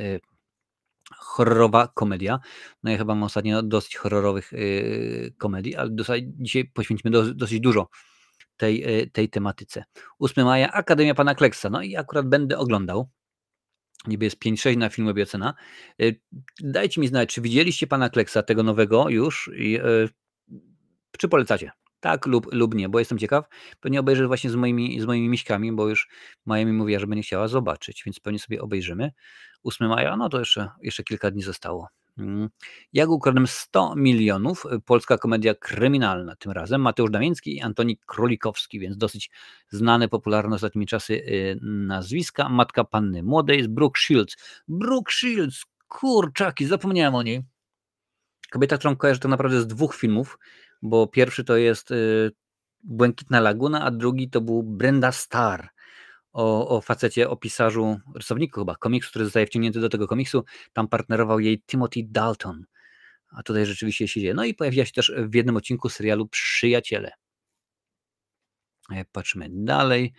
Horrorowa komedia. No ja chyba mam ostatnio dosyć horrorowych komedii, ale dzisiaj poświęcimy dosyć dużo tej tematyce. 8 maja, Akademia Pana Kleksa. No i akurat będę oglądał. Niby jest 5-6 na filmie ocena. Dajcie mi znać, czy widzieliście Pana Kleksa, tego nowego już, czy polecacie? Tak lub nie, bo jestem ciekaw. Pewnie obejrzę właśnie z moimi miśkami, bo już Maja mi mówiła, że będzie chciała zobaczyć, więc pewnie sobie obejrzymy. 8 maja, no to jeszcze kilka dni zostało. Jak ukradłem 100 milionów, polska komedia kryminalna tym razem. Mateusz Damiński i Antoni Królikowski, więc dosyć znane, popularne ostatnimi czasy nazwiska. Matka Panny Młodej jest Brooke Shields, kurczaki, zapomniałem o niej. Kobieta, którą kojarzę tak naprawdę z 2 filmów, bo pierwszy to jest Błękitna Laguna, a drugi to był Brenda Starr. O facecie, o pisarzu, rysowniku chyba, komiksu, który zostaje wciągnięty do tego komiksu. Tam partnerował jej Timothy Dalton. A tutaj rzeczywiście się dzieje. No i pojawiła się też w jednym odcinku serialu Przyjaciele. Patrzmy dalej.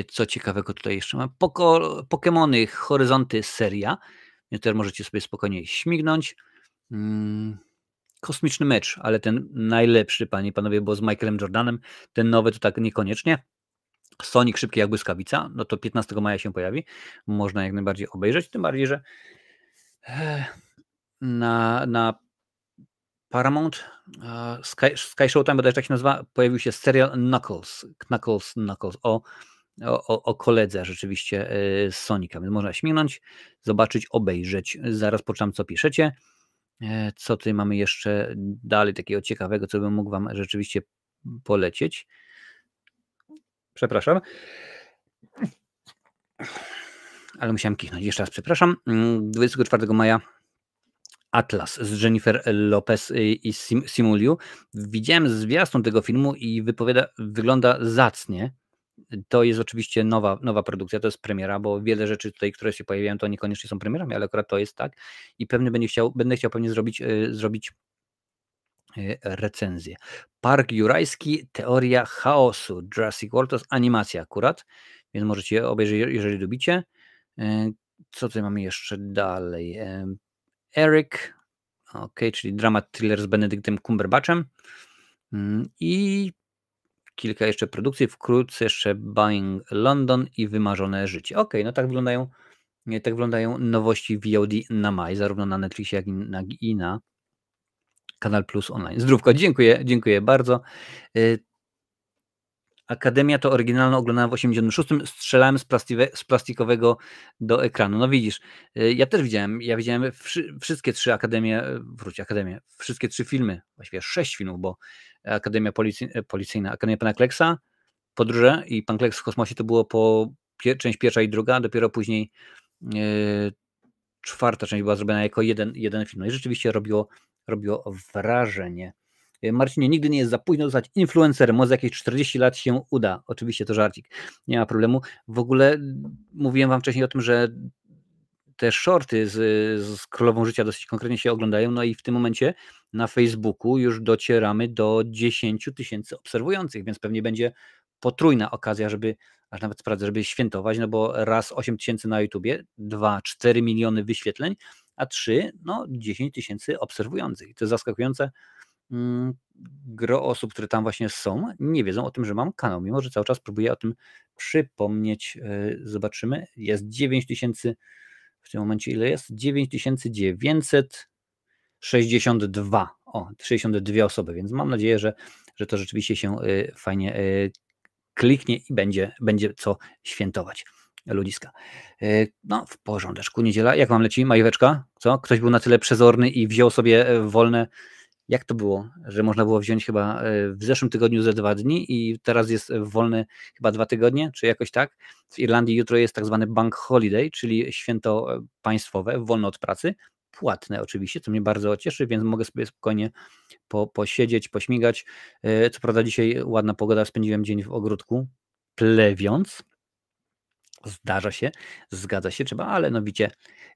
Co ciekawego tutaj jeszcze mam? Pokemony, Horyzonty, seria. Więc też możecie sobie spokojnie śmignąć. Kosmiczny mecz, ale ten najlepszy, panie i panowie, bo z Michaelem Jordanem. Ten nowy to tak niekoniecznie. Sonic szybki jak błyskawica, no to 15 maja się pojawi. Można jak najbardziej obejrzeć, tym bardziej, że na Paramount, Sky Showtime, bodajże tak się nazywa, pojawił się serial Knuckles o koledze rzeczywiście z Sonika, więc można śmignąć, zobaczyć, obejrzeć. Zaraz poczytam, co piszecie. Co tutaj mamy jeszcze dalej takiego ciekawego, co bym mógł wam rzeczywiście polecieć. Przepraszam. Ale musiałem kichnąć. Jeszcze raz przepraszam. 24 maja Atlas z Jennifer Lopez i Simu Liu. Widziałem zwiastun tego filmu i wygląda zacnie. To jest oczywiście nowa produkcja, to jest premiera, bo wiele rzeczy tutaj, które się pojawiają, to niekoniecznie są premierami, ale akurat to jest tak. I pewnie będę chciał pewnie zrobić recenzję. Park Jurajski, Teoria Chaosu, Jurassic World, to jest animacja akurat, więc możecie obejrzeć, jeżeli lubicie. Co tutaj mamy jeszcze dalej? Eric, czyli dramat thriller z Benedyktem Cumberbatchem i kilka jeszcze produkcji, wkrótce jeszcze Buying London i Wymarzone życie. No tak wyglądają nowości VOD na maj, zarówno na Netflixie, jak i na Kanal Plus Online. Zdrówko, dziękuję bardzo. Akademia to oryginalną oglądałem w 86. Strzelałem z plastikowego do ekranu. No widzisz, ja też widziałem. Ja widziałem wszystkie 3 wszystkie 3 filmy, właściwie 6 filmów, bo Akademia Policyjna, Akademia Pana Kleksa, Podróże i Pan Kleks w kosmosie to było część pierwsza i druga, dopiero później 4. część była zrobiona jako jeden film. No i rzeczywiście robiło wrażenie. Marcinie, nigdy nie jest za późno zostać influencerem, może za jakieś 40 lat się uda. Oczywiście to żarcik, nie ma problemu. W ogóle mówiłem wam wcześniej o tym, że te shorty z Królową Życia dosyć konkretnie się oglądają, no i w tym momencie na Facebooku już docieramy do 10 000 obserwujących, więc pewnie będzie potrójna okazja, aż nawet sprawdzę, żeby świętować, no bo raz 8 000 na YouTubie, 2, 4 miliony wyświetleń, a 3, 10 000 obserwujących. To jest zaskakujące. Gro osób, które tam właśnie są, nie wiedzą o tym, że mam kanał, mimo że cały czas próbuję o tym przypomnieć. Zobaczymy. Jest 9 000, w tym momencie ile jest? 9962. 62 osoby, więc mam nadzieję, że to rzeczywiście się fajnie kliknie i będzie co świętować. Ludziska. W porządeczku, niedziela. Jak wam leci majóweczka? Co? Ktoś był na tyle przezorny i wziął sobie wolne Jak to było, że można było wziąć chyba w zeszłym tygodniu ze 2 dni i teraz jest wolne chyba 2 tygodnie, czy jakoś tak? W Irlandii jutro jest tak zwany bank holiday, czyli święto państwowe, wolne od pracy, płatne oczywiście, co mnie bardzo cieszy, więc mogę sobie spokojnie posiedzieć, pośmigać. Co prawda dzisiaj ładna pogoda, spędziłem dzień w ogródku, plewiąc. Zdarza się, zgadza się, trzeba, ale no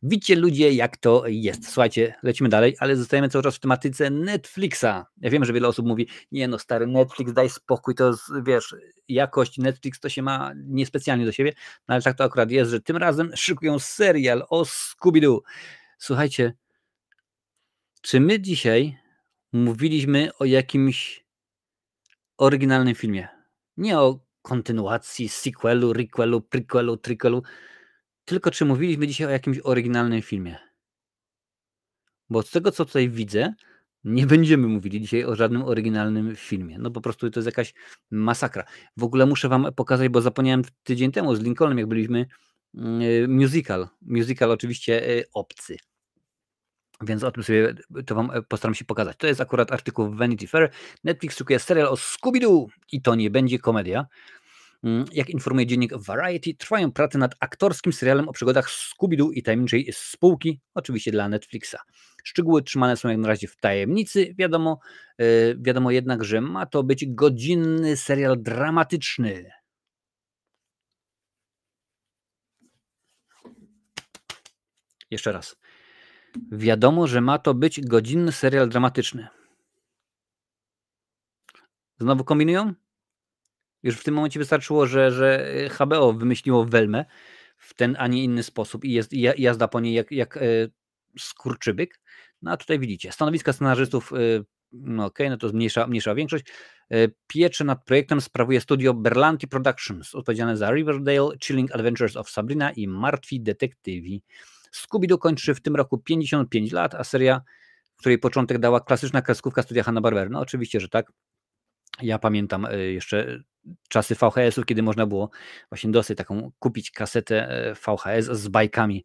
widzicie ludzie, jak to jest. Słuchajcie, lecimy dalej, ale zostajemy cały czas w tematyce Netflixa. Ja wiem, że wiele osób mówi, nie no stary Netflix, daj spokój, to wiesz, jakość Netflix to się ma niespecjalnie do siebie, no ale tak to akurat jest, że tym razem szykują serial o Scooby-Doo. Słuchajcie, czy my dzisiaj mówiliśmy o jakimś oryginalnym filmie? Nie o kontynuacji, sequelu, requelu, prequelu, triquelu, tylko czy mówiliśmy dzisiaj o jakimś oryginalnym filmie? Bo z tego, co tutaj widzę, nie będziemy mówili dzisiaj o żadnym oryginalnym filmie. No po prostu to jest jakaś masakra. W ogóle muszę wam pokazać, bo zapomniałem tydzień temu z Lincolnem, jak byliśmy, musical. Musical oczywiście obcy. Więc o tym sobie to wam postaram się pokazać. To jest akurat artykuł w Vanity Fair. Netflix szykuje serial o Scooby-Doo i to nie będzie komedia. Jak informuje dziennik Variety, trwają prace nad aktorskim serialem o przygodach Scooby-Doo i tajemniczej spółki, oczywiście dla Netflixa. Szczegóły trzymane są jak na razie w tajemnicy. Wiadomo jednak, że ma to być godzinny serial dramatyczny. Jeszcze raz. Wiadomo, że ma to być godzinny serial dramatyczny. Znowu kombinują? Już w tym momencie wystarczyło, że HBO wymyśliło Welmę w ten, a nie inny sposób i jest jazda po niej jak skurczybyk. No a tutaj widzicie, stanowiska scenarzystów, no okej, no to jest mniejsza większość. Pieczę nad projektem sprawuje studio Berlanti Productions, odpowiedzialne za Riverdale, Chilling Adventures of Sabrina i Martwi Detektywi. Scooby-Doo kończy w tym roku 55 lat, a seria, której początek dała klasyczna kreskówka studia Hanna-Barbera. No oczywiście, że tak. Ja pamiętam jeszcze czasy VHS-ów, kiedy można było właśnie dosyć taką kupić kasetę VHS z bajkami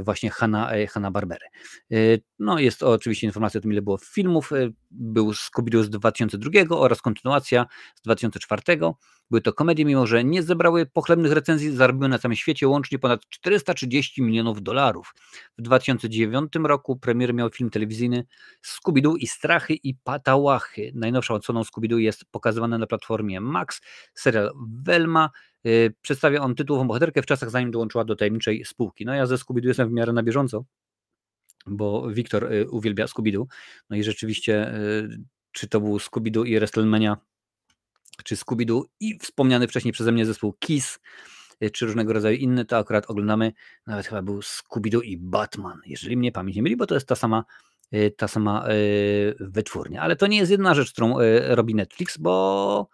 właśnie Hanna-Barbery. No jest to oczywiście informacja o tym, ile było filmów. Był Scooby-Doo z 2002 oraz kontynuacja z 2004. Były to komedie, mimo że nie zebrały pochlebnych recenzji, zarobiły na całym świecie łącznie ponad 430 milionów dolarów. W 2009 roku premierę miał film telewizyjny Scooby-Doo i strachy i patałachy. Najnowszą odsłoną Scooby-Doo jest pokazywana na platformie Max. Serial Velma. Przedstawia on tytułową bohaterkę w czasach, zanim dołączyła do tajemniczej spółki. No ja ze Scooby-Doo jestem w miarę na bieżąco, bo Wiktor uwielbia Scooby-Doo. No i rzeczywiście, czy to był Scooby-Doo i WrestleMania, czy Scooby-Doo i wspomniany wcześniej przeze mnie zespół Kiss, czy różnego rodzaju inne, to akurat oglądamy. Nawet chyba był Scooby-Doo i Batman, jeżeli mnie pamięć nie myli, bo to jest ta sama wytwórnia. Ale to nie jest jedna rzecz, którą robi Netflix, bo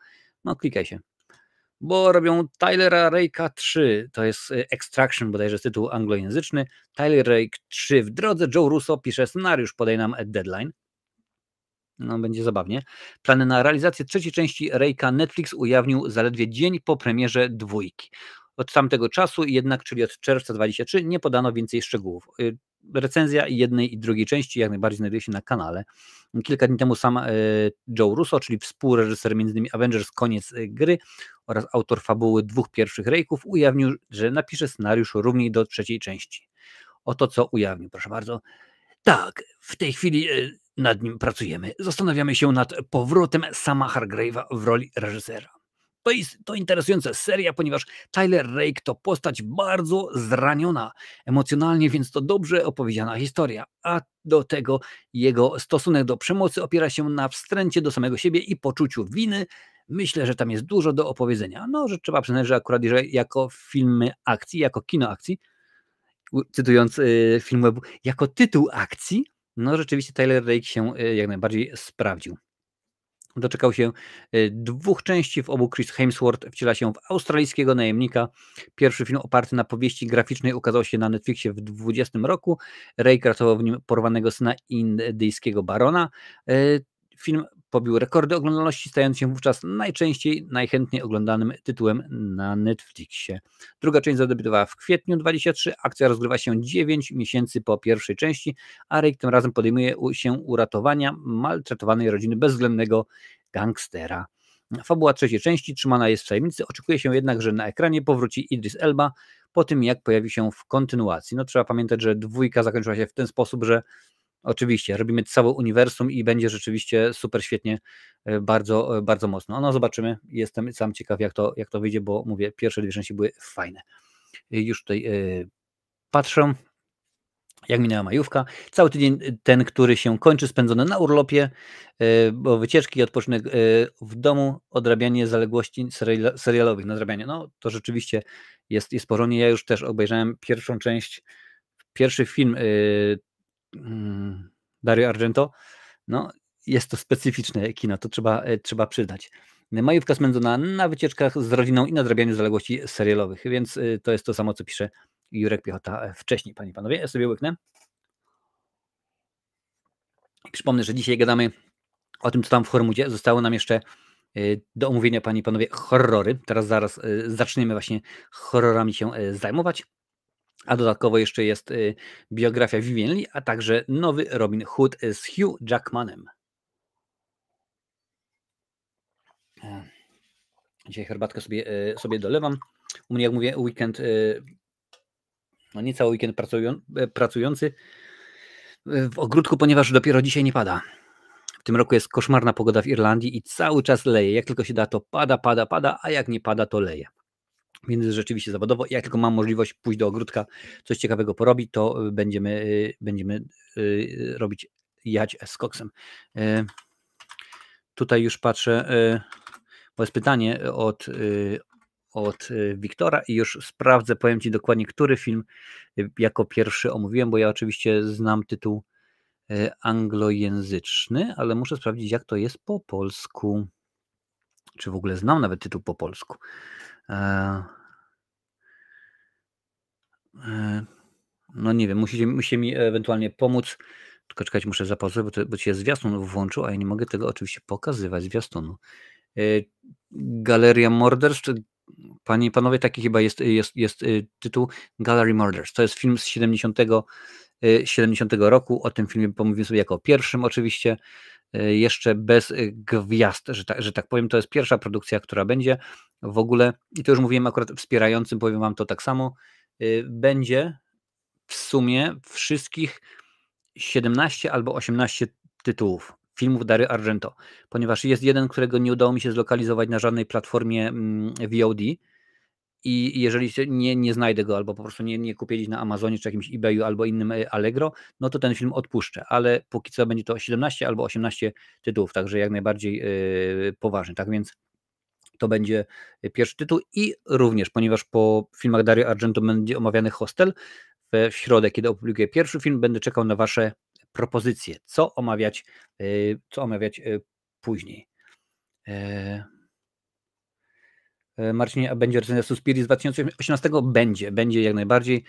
no klikaj się. Bo robią Tylera Rake'a 3, to jest Extraction, bodajże jest tytuł anglojęzyczny. Tyler Rake 3 w drodze, Joe Russo pisze scenariusz, podaje nam Deadline. No, będzie zabawnie. Plany na realizację trzeciej części Rake'a Netflix ujawnił zaledwie dzień po premierze dwójki. Od tamtego czasu jednak, czyli od czerwca 2023, nie podano więcej szczegółów. Recenzja jednej i drugiej części jak najbardziej znajduje się na kanale. Kilka dni temu sam Joe Russo, czyli współreżyser m.in. Avengers Koniec gry oraz autor fabuły dwóch pierwszych Rake'ów, ujawnił, że napisze scenariusz równie do trzeciej części. Oto co ujawnił, proszę bardzo. Tak, w tej chwili nad nim pracujemy. Zastanawiamy się nad powrotem Sama Hargrave'a w roli reżysera. To interesująca seria, ponieważ Tyler Rake to postać bardzo zraniona emocjonalnie, więc to dobrze opowiedziana historia. A do tego jego stosunek do przemocy opiera się na wstręcie do samego siebie i poczuciu winy. Myślę, że tam jest dużo do opowiedzenia. No, że trzeba przyznać, że akurat że jako filmy akcji, jako kino akcji, cytując film webu, jako tytuł akcji, no rzeczywiście Tyler Rake się jak najbardziej sprawdził. Doczekał się dwóch części, w obu Chris Hemsworth wciela się w australijskiego najemnika. Pierwszy film oparty na powieści graficznej ukazał się na Netflixie w 2020 roku. Rake ratował w nim porwanego syna indyjskiego barona. Film pobił rekordy oglądalności, stając się wówczas najchętniej oglądanym tytułem na Netflixie. Druga część zadebiutowała w kwietniu 2023. Akcja rozgrywa się 9 miesięcy po pierwszej części, a Rick tym razem podejmuje się uratowania maltretowanej rodziny bezwzględnego gangstera. Fabuła trzeciej części trzymana jest w tajemnicy, oczekuje się jednak, że na ekranie powróci Idris Elba po tym, jak pojawi się w kontynuacji. No trzeba pamiętać, że dwójka zakończyła się w ten sposób, że oczywiście robimy całe uniwersum i będzie rzeczywiście super świetnie, bardzo, bardzo mocno. No zobaczymy, jestem sam ciekaw jak to wyjdzie, bo mówię, pierwsze dwie części były fajne. Już tutaj patrzę, jak minęła majówka. Cały tydzień ten, który się kończy, spędzony na urlopie, bo wycieczki i odpoczynek w domu, odrabianie zaległości serialowych, nadrabianie. No to rzeczywiście jest porządnie. Ja już też obejrzałem pierwszą część, pierwszy film Dario Argento. No jest to specyficzne kino, to trzeba przyznać. Majówka spędzona na wycieczkach z rodziną i nadrabianiu zaległości serialowych, więc to jest to samo, co pisze Jurek Piechota wcześniej, panie i panowie. Ja sobie łyknę. Przypomnę, że dzisiaj gadamy o tym, co tam w Hormudzie. Zostało nam jeszcze do omówienia, panie i panowie, horrory. Teraz zaraz zaczniemy właśnie horrorami się zajmować. A dodatkowo jeszcze jest biografia Vivien Leigh, a także nowy Robin Hood z Hugh Jackmanem. Dzisiaj herbatkę sobie dolewam. U mnie, jak mówię, weekend, no nie cały weekend pracujący w ogródku, ponieważ dopiero dzisiaj nie pada. W tym roku jest koszmarna pogoda w Irlandii i cały czas leje. Jak tylko się da, to pada, a jak nie pada, to leje. Więc rzeczywiście zawodowo. Jak tylko mam możliwość pójść do ogródka, coś ciekawego porobić, to będziemy robić jać z koksem. Tutaj już patrzę, bo jest pytanie od Wiktora i już sprawdzę, powiem Ci dokładnie, który film jako pierwszy omówiłem, bo ja oczywiście znam tytuł anglojęzyczny, ale muszę sprawdzić, jak to jest po polsku. Czy w ogóle znam nawet tytuł po polsku. No nie wiem, musicie mi ewentualnie pomóc. Tylko czekać, muszę zapauzować, bo się zwiastun włączył, a ja nie mogę tego oczywiście pokazywać zwiastunu. Galeria Murders, czy panie i panowie, taki chyba jest tytuł Gallery Murders. To jest film z 70 roku. O tym filmie pomówiłem sobie jako pierwszym oczywiście, jeszcze bez gwiazd, że tak powiem. To jest pierwsza produkcja, która będzie w ogóle, i to już mówiłem akurat wspierającym, powiem wam to tak samo, będzie w sumie wszystkich 17 albo 18 tytułów filmów Dario Argento, ponieważ jest jeden, którego nie udało mi się zlokalizować na żadnej platformie VOD i jeżeli nie znajdę go albo po prostu nie kupię gdzieś na Amazonie czy jakimś eBayu albo innym Allegro, no to ten film odpuszczę, ale póki co będzie to 17 albo 18 tytułów, także jak najbardziej poważny, tak więc to będzie pierwszy tytuł i również, ponieważ po filmach Dario Argento będzie omawiany Hostel, w środę, kiedy opublikuję pierwszy film, będę czekał na wasze propozycje, co omawiać później. Marcinie, a będzie recenzja Suspirii z 2018? Będzie jak najbardziej.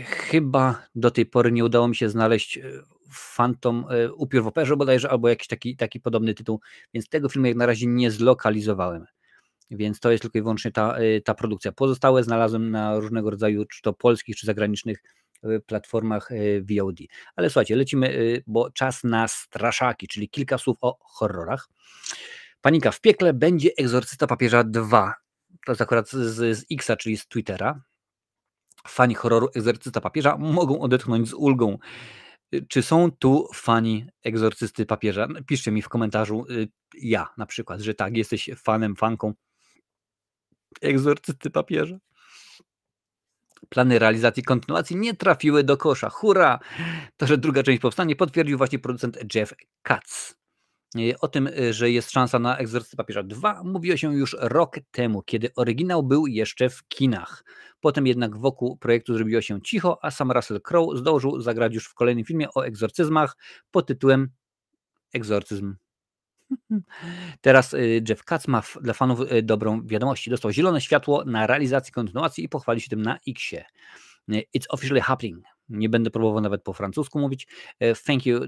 Chyba do tej pory nie udało mi się znaleźć Phantom, Upiór w operze bodajże, albo jakiś taki podobny tytuł, więc tego filmu jak na razie nie zlokalizowałem. Więc to jest tylko i wyłącznie ta produkcja. Pozostałe znalazłem na różnego rodzaju, czy to polskich, czy zagranicznych platformach VOD. Ale słuchajcie, lecimy, bo czas na straszaki, czyli kilka słów o horrorach. Panika w piekle, będzie Egzorcysta Papieża 2. To jest akurat z X-a, czyli z Twittera. Fani horroru Egzorcysta Papieża mogą odetchnąć z ulgą. Czy są tu fani Egzorcysty Papieża? Piszcie mi w komentarzu, ja na przykład, że tak, jesteś fanem, fanką Egzorcysty Papieża. Plany realizacji kontynuacji nie trafiły do kosza. Hurra! To, że druga część powstanie, potwierdził właśnie producent Jeff Katz. O tym, że jest szansa na Egzorcystę Papieża 2, mówiło się już rok temu, kiedy oryginał był jeszcze w kinach. Potem jednak wokół projektu zrobiło się cicho, a sam Russell Crowe zdążył zagrać już w kolejnym filmie o egzorcyzmach pod tytułem Egzorcyzm. Teraz Jeff Katz ma dla fanów dobrą wiadomość. Dostał zielone światło na realizację kontynuacji i pochwali się tym na X-ie. It's officially happening. Nie będę próbował nawet po francusku mówić. Thank you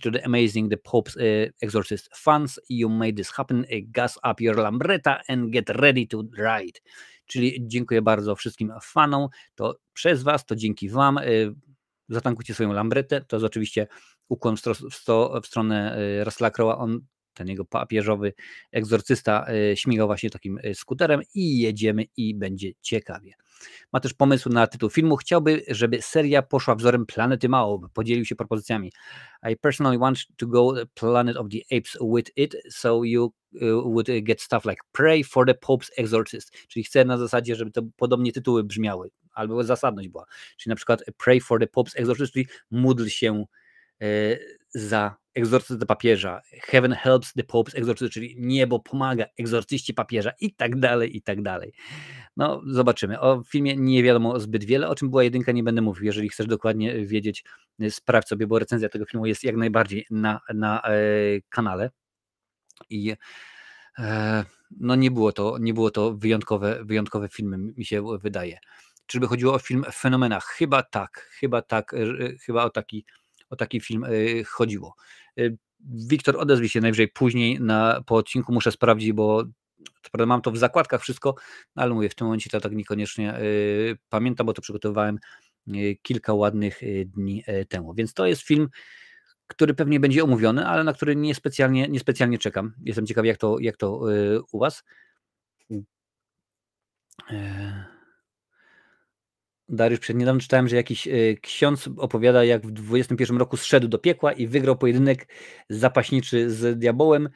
to the amazing The Pope's Exorcist fans. You made this happen. Gas up your lambretta and get ready to ride. Czyli dziękuję bardzo wszystkim fanom. To przez was, to dzięki wam. Zatankujcie swoją lambretę. To jest oczywiście ukłon w stronę Russella Crowe'a. On, ten jego papieżowy egzorcysta, śmigał właśnie takim skuterem i jedziemy i będzie ciekawie. Ma też pomysł na tytuł filmu. Chciałby, żeby seria poszła wzorem Planety Małp. Podzielił się propozycjami. I personally want to go Planet of the Apes with it, so you would get stuff like Pray for the Pope's Exorcist. Czyli chcę na zasadzie, żeby to podobnie tytuły brzmiały, albo zasadność była. Czyli na przykład Pray for the Pope's Exorcist, czyli módl się za egzorcystę papieża. Heaven helps the Pope's Exorcist, czyli niebo pomaga egzorcyście papieża i tak dalej, i tak dalej. No, zobaczymy. O filmie nie wiadomo zbyt wiele. O czym była jedynka, nie będę mówił. Jeżeli chcesz dokładnie wiedzieć, sprawdź sobie, bo recenzja tego filmu jest jak najbardziej na kanale. I no nie było to wyjątkowe filmy, mi się wydaje. Czyżby chodziło o film Fenomena? Chyba tak. Chyba o taki film chodziło. Wiktor, odezwij się najwyżej później po odcinku, muszę sprawdzić, bo co prawda mam to w zakładkach wszystko, ale mówię, w tym momencie to tak niekoniecznie pamiętam, bo to przygotowywałem kilka ładnych dni temu. Więc to jest film, który pewnie będzie omówiony, ale na który niespecjalnie czekam. Jestem ciekaw, jak to u was. Dariusz, przed niedawno czytałem, że jakiś ksiądz opowiada, jak w 21 roku zszedł do piekła i wygrał pojedynek zapaśniczy z diabełem.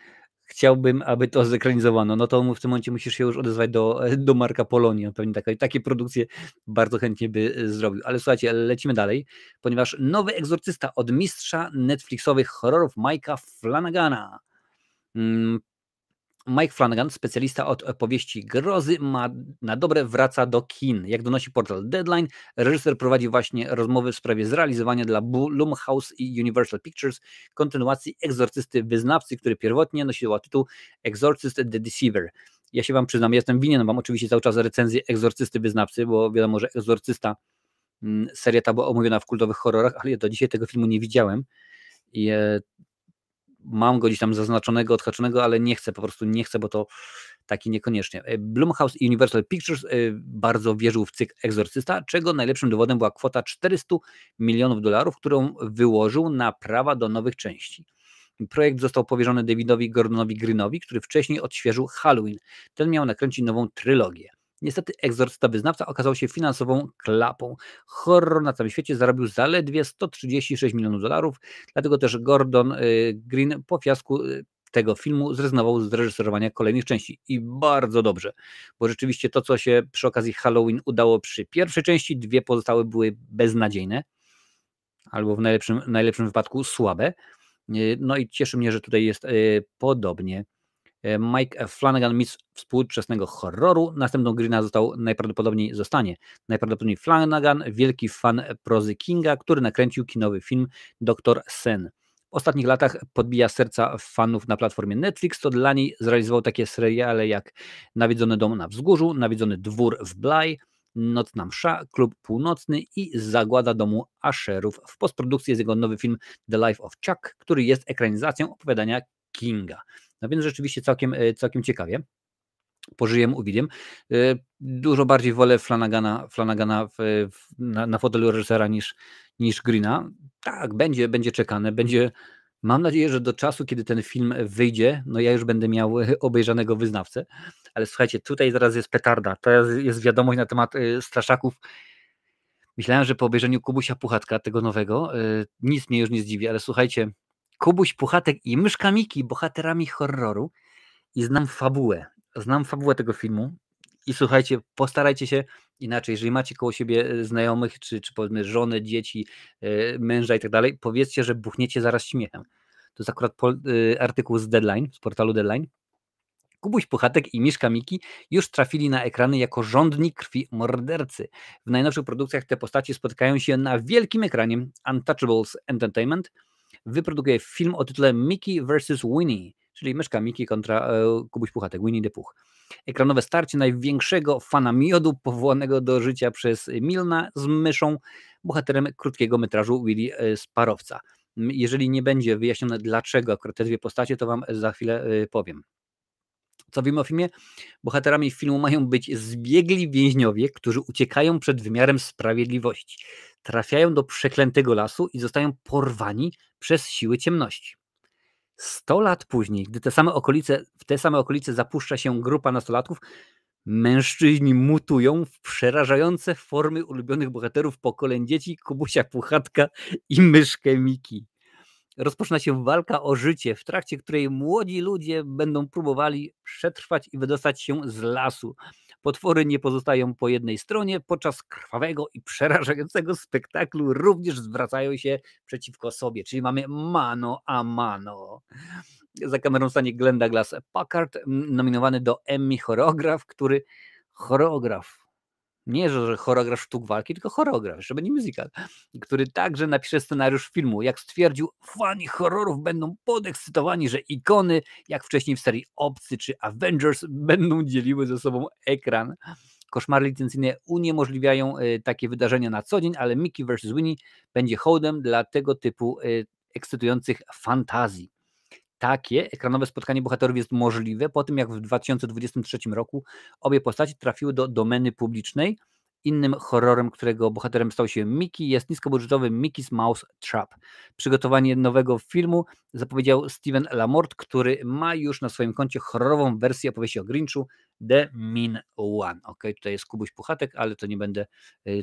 Chciałbym, aby to zekranizowano. No to w tym momencie musisz się już odezwać do Marka Polonii. On pewnie takie produkcje bardzo chętnie by zrobił. Ale słuchajcie, lecimy dalej, ponieważ nowy egzorcysta od mistrza Netflixowych horrorów Mike'a Flanagana. Mike Flanagan, specjalista od opowieści grozy, na dobre wraca do kin. Jak donosi portal Deadline, reżyser prowadzi właśnie rozmowy w sprawie zrealizowania dla Blumhouse i Universal Pictures kontynuacji Egzorcysty Wyznawcy, który pierwotnie nosił tytuł Exorcist the Deceiver. Ja się wam przyznam, jestem winien wam oczywiście cały czas recenzję Egzorcysty Wyznawcy, bo wiadomo, że Egzorcysta, seria ta była omówiona w kultowych horrorach, ale ja do dzisiaj tego filmu nie widziałem i mam go gdzieś tam zaznaczonego, odhaczonego, ale po prostu nie chcę, bo to taki niekoniecznie. Blumhouse i Universal Pictures bardzo wierzył w cykl Egzorcysta, czego najlepszym dowodem była kwota $400 milionów, którą wyłożył na prawa do nowych części. Projekt został powierzony Davidowi Gordonowi Greenowi, który wcześniej odświeżył Halloween. Ten miał nakręcić nową trylogię. Niestety Egzorcysta Wyznawca okazał się finansową klapą. Horror na całym świecie zarobił zaledwie $136 milionów, dlatego też Gordon Green po fiasku tego filmu zrezygnował z reżyserowania kolejnych części. I bardzo dobrze, bo rzeczywiście to, co się przy okazji Halloween udało przy pierwszej części, dwie pozostałe były beznadziejne, albo w najlepszym wypadku słabe. No i cieszy mnie, że tutaj jest podobnie. Mike Flanagan, mistrz współczesnego horroru. Następną Greena zostanie najprawdopodobniej Flanagan, wielki fan prozy Kinga, który nakręcił kinowy film Dr. Sen. W ostatnich latach podbija serca fanów na platformie Netflix, to dla niej zrealizował takie seriale jak Nawiedzony dom na wzgórzu, Nawiedzony dwór w Bly, Nocna msza, Klub Północny i Zagłada domu Asherów. W postprodukcji jest jego nowy film The Life of Chuck, który jest ekranizacją opowiadania Kinga. No więc rzeczywiście całkiem ciekawie. Pożyjem, uwidziem. Dużo bardziej wolę Flanagana na fotelu reżysera niż Greena. Tak, będzie czekane, mam nadzieję, że do czasu, kiedy ten film wyjdzie, no ja już będę miał obejrzanego Wyznawcę, ale słuchajcie, tutaj zaraz jest petarda, to jest wiadomość na temat straszaków. Myślałem, że po obejrzeniu Kubusia Puchatka, tego nowego, nic mnie już nie zdziwi, ale słuchajcie, Kubuś Puchatek i Myszka Miki, bohaterami horroru, i znam fabułę tego filmu i słuchajcie, postarajcie się inaczej, jeżeli macie koło siebie znajomych, czy powiedzmy żonę, dzieci, męża i tak dalej, powiedzcie, że buchniecie zaraz śmiechem. To jest akurat artykuł z Deadline, z portalu Deadline. Kubuś Puchatek i Miszka Miki już trafili na ekrany jako żądni krwi mordercy. W najnowszych produkcjach te postacie spotykają się na wielkim ekranie. Untouchables Entertainment wyprodukuje film o tytule Mickey vs. Winnie. czyli myszka Miki kontra Kubuś Puchatek, Winnie the Pooh. Ekranowe starcie największego fana miodu powołanego do życia przez Milna z myszą, bohaterem krótkiego metrażu Willy Sparowca. Jeżeli nie będzie wyjaśnione, dlaczego akurat te dwie postacie, to wam za chwilę powiem. Co wiemy o filmie? Bohaterami filmu mają być zbiegli więźniowie, którzy uciekają przed wymiarem sprawiedliwości. Trafiają do przeklętego lasu i zostają porwani przez siły ciemności. 100 lat później, gdy w te same okolice zapuszcza się grupa nastolatków, mężczyźni mutują w przerażające formy ulubionych bohaterów pokoleń dzieci Kubusia Puchatka i myszkę Miki. Rozpoczyna się walka o życie, w trakcie której młodzi ludzie będą próbowali przetrwać i wydostać się z lasu. Potwory nie pozostają po jednej stronie, podczas krwawego i przerażającego spektaklu również zwracają się przeciwko sobie, czyli mamy mano a mano. Za kamerą stanie Glenda Glass Packard, nominowany do Emmy choreograf, nie, że choreograf sztuk walki, tylko choreograf, jeszcze będzie musical, który także napisze scenariusz filmu. Jak stwierdził, fani horrorów będą podekscytowani, że ikony, jak wcześniej w serii Obcy czy Avengers, będą dzieliły ze sobą ekran. Koszmary licencyjne uniemożliwiają takie wydarzenia na co dzień, ale Mickey vs. Winnie będzie hołdem dla tego typu ekscytujących fantazji. Takie ekranowe spotkanie bohaterów jest możliwe po tym, jak w 2023 roku obie postacie trafiły do domeny publicznej. Innym horrorem, którego bohaterem stał się Mickey, jest niskobudżetowy Mickey's Mouse Trap. Przygotowanie nowego filmu zapowiedział Steven Lamort, który ma już na swoim koncie horrorową wersję opowieści o Grinchu The Mean One. Tutaj jest Kubuś Puchatek, ale to nie będę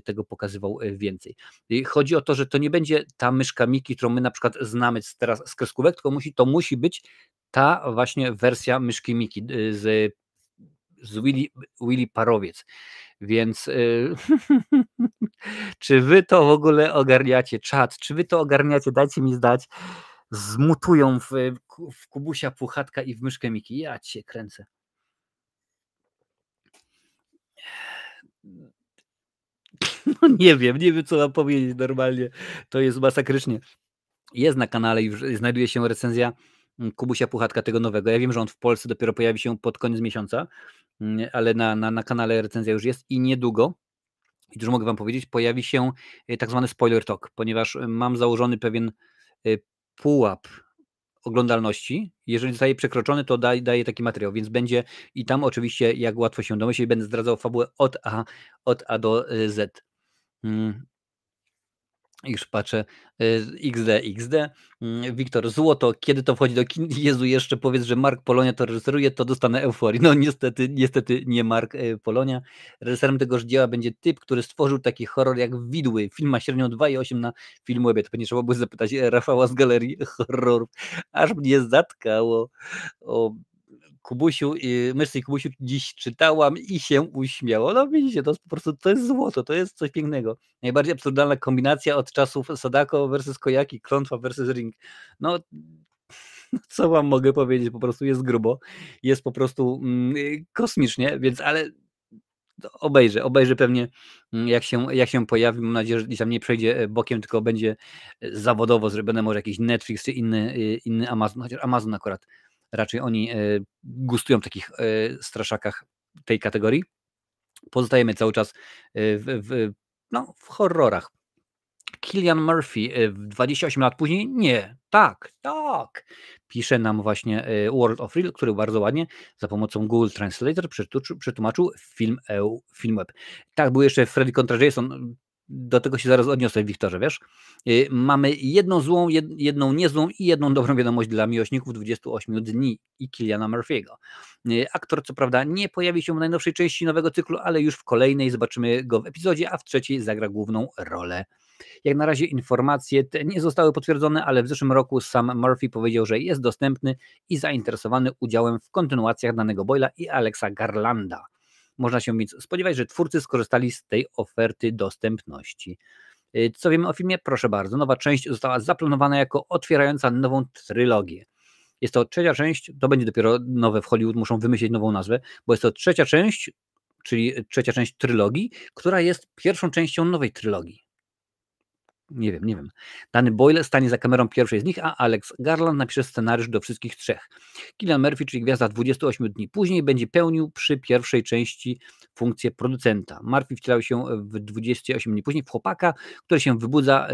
tego pokazywał więcej. Chodzi o to, że to nie będzie ta myszka Miki, którą my na przykład znamy teraz z kreskówek, tylko to musi być ta właśnie wersja myszki Miki z Willy Parowiec. Więc czy wy to w ogóle ogarniacie? Czat, czy wy to ogarniacie? Dajcie mi znać. Zmutują w Kubusia Puchatka i w myszkę Miki. Ja cię kręcę. No nie wiem co mam powiedzieć normalnie. To jest masakrycznie. Jest na kanale, już znajduje się recenzja Kubusia Puchatka tego nowego. Ja wiem, że on w Polsce dopiero pojawi się pod koniec miesiąca, ale na kanale recenzja już jest i niedługo, i już mogę wam powiedzieć, pojawi się tak zwany spoiler talk, ponieważ mam założony pewien pułap oglądalności. Jeżeli zostaje przekroczony, to daje taki materiał, więc będzie i tam oczywiście, jak łatwo się domyślić, będę zdradzał fabułę od A do Z. Już patrzę, XD. Wiktor, złoto, kiedy to wchodzi do kin? Jezu, jeszcze powiedz, że Mark Polonia to reżyseruje, to dostanę euforii. No niestety nie Mark Polonia. Reżyserem tegoż dzieła będzie typ, który stworzył taki horror jak Widły. Film ma średnią 2,8 na Filmwebie. To pewnie trzeba było zapytać Rafała z Galerii Horrorów. Aż mnie zatkało. O Kubusiu, myszce i Kubusiu dziś czytałam i się uśmiało. No widzicie, to jest po prostu, to jest złoto, to jest coś pięknego. Najbardziej absurdalna kombinacja od czasów Sadako versus Kojaki, Klątwa versus Ring. No, co wam mogę powiedzieć, po prostu jest grubo, jest po prostu kosmicznie, więc ale obejrzę pewnie, jak się pojawi. Mam nadzieję, że gdzieś tam nie przejdzie bokiem, tylko będzie zawodowo zrobione, może jakiś Netflix czy inny Amazon, chociaż Amazon akurat raczej oni gustują w takich straszakach tej kategorii. Pozostajemy cały czas w horrorach. Cillian Murphy 28 lat później? Nie. Tak. Pisze nam właśnie World of Real, który bardzo ładnie za pomocą Google Translator przetłumaczył Filmweb. Tak, był jeszcze Freddy kontra Jason. Do tego się zaraz odniosę, Wiktorze, wiesz? Mamy jedną złą, jedną niezłą i jedną dobrą wiadomość dla miłośników 28 dni i Cilliana Murphy'ego. Aktor co prawda nie pojawi się w najnowszej części nowego cyklu, ale już w kolejnej zobaczymy go w epizodzie, a w trzeciej zagra główną rolę. Jak na razie informacje te nie zostały potwierdzone, ale w zeszłym roku sam Murphy powiedział, że jest dostępny i zainteresowany udziałem w kontynuacjach danego Boyla i Alexa Garlanda. Można się więc spodziewać, że twórcy skorzystali z tej oferty dostępności. Co wiemy o filmie? Proszę bardzo, nowa część została zaplanowana jako otwierająca nową trylogię. Jest to trzecia część, to będzie dopiero nowe w Hollywood, muszą wymyślić nową nazwę, bo jest to trzecia część, czyli trzecia część trylogii, która jest pierwszą częścią nowej trylogii. Nie wiem. Danny Boyle stanie za kamerą pierwszej z nich, a Alex Garland napisze scenariusz do wszystkich trzech. Cillian Murphy, czyli gwiazda 28 dni później, będzie pełnił przy pierwszej części funkcję producenta. Murphy wcielał się w 28 dni później w chłopaka, który się wybudza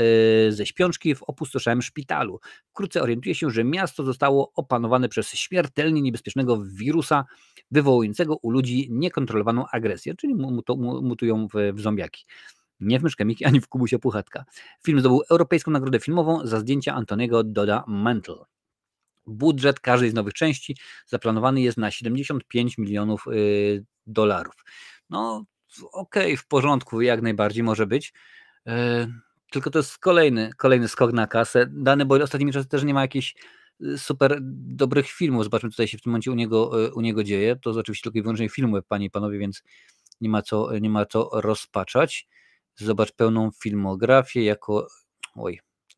ze śpiączki w opustoszałym szpitalu. Wkrótce orientuje się, że miasto zostało opanowane przez śmiertelnie niebezpiecznego wirusa wywołującego u ludzi niekontrolowaną agresję, czyli mutują w zombiaki. Nie w Myszkę Miki, ani w Kubusia Puchatka. Film zdobył Europejską Nagrodę Filmową za zdjęcia Antoniego Doda Mantle. Budżet każdej z nowych części zaplanowany jest na 75 milionów dolarów. No okej, w porządku, jak najbardziej może być. Tylko to jest kolejny skok na kasę. Danny Boyle ostatnimi czasy też nie ma jakichś super dobrych filmów. Zobaczmy, co tutaj się w tym momencie u niego dzieje. To jest oczywiście tylko i wyłącznie filmy, panie i panowie, więc nie ma co rozpaczać. Zobacz pełną filmografię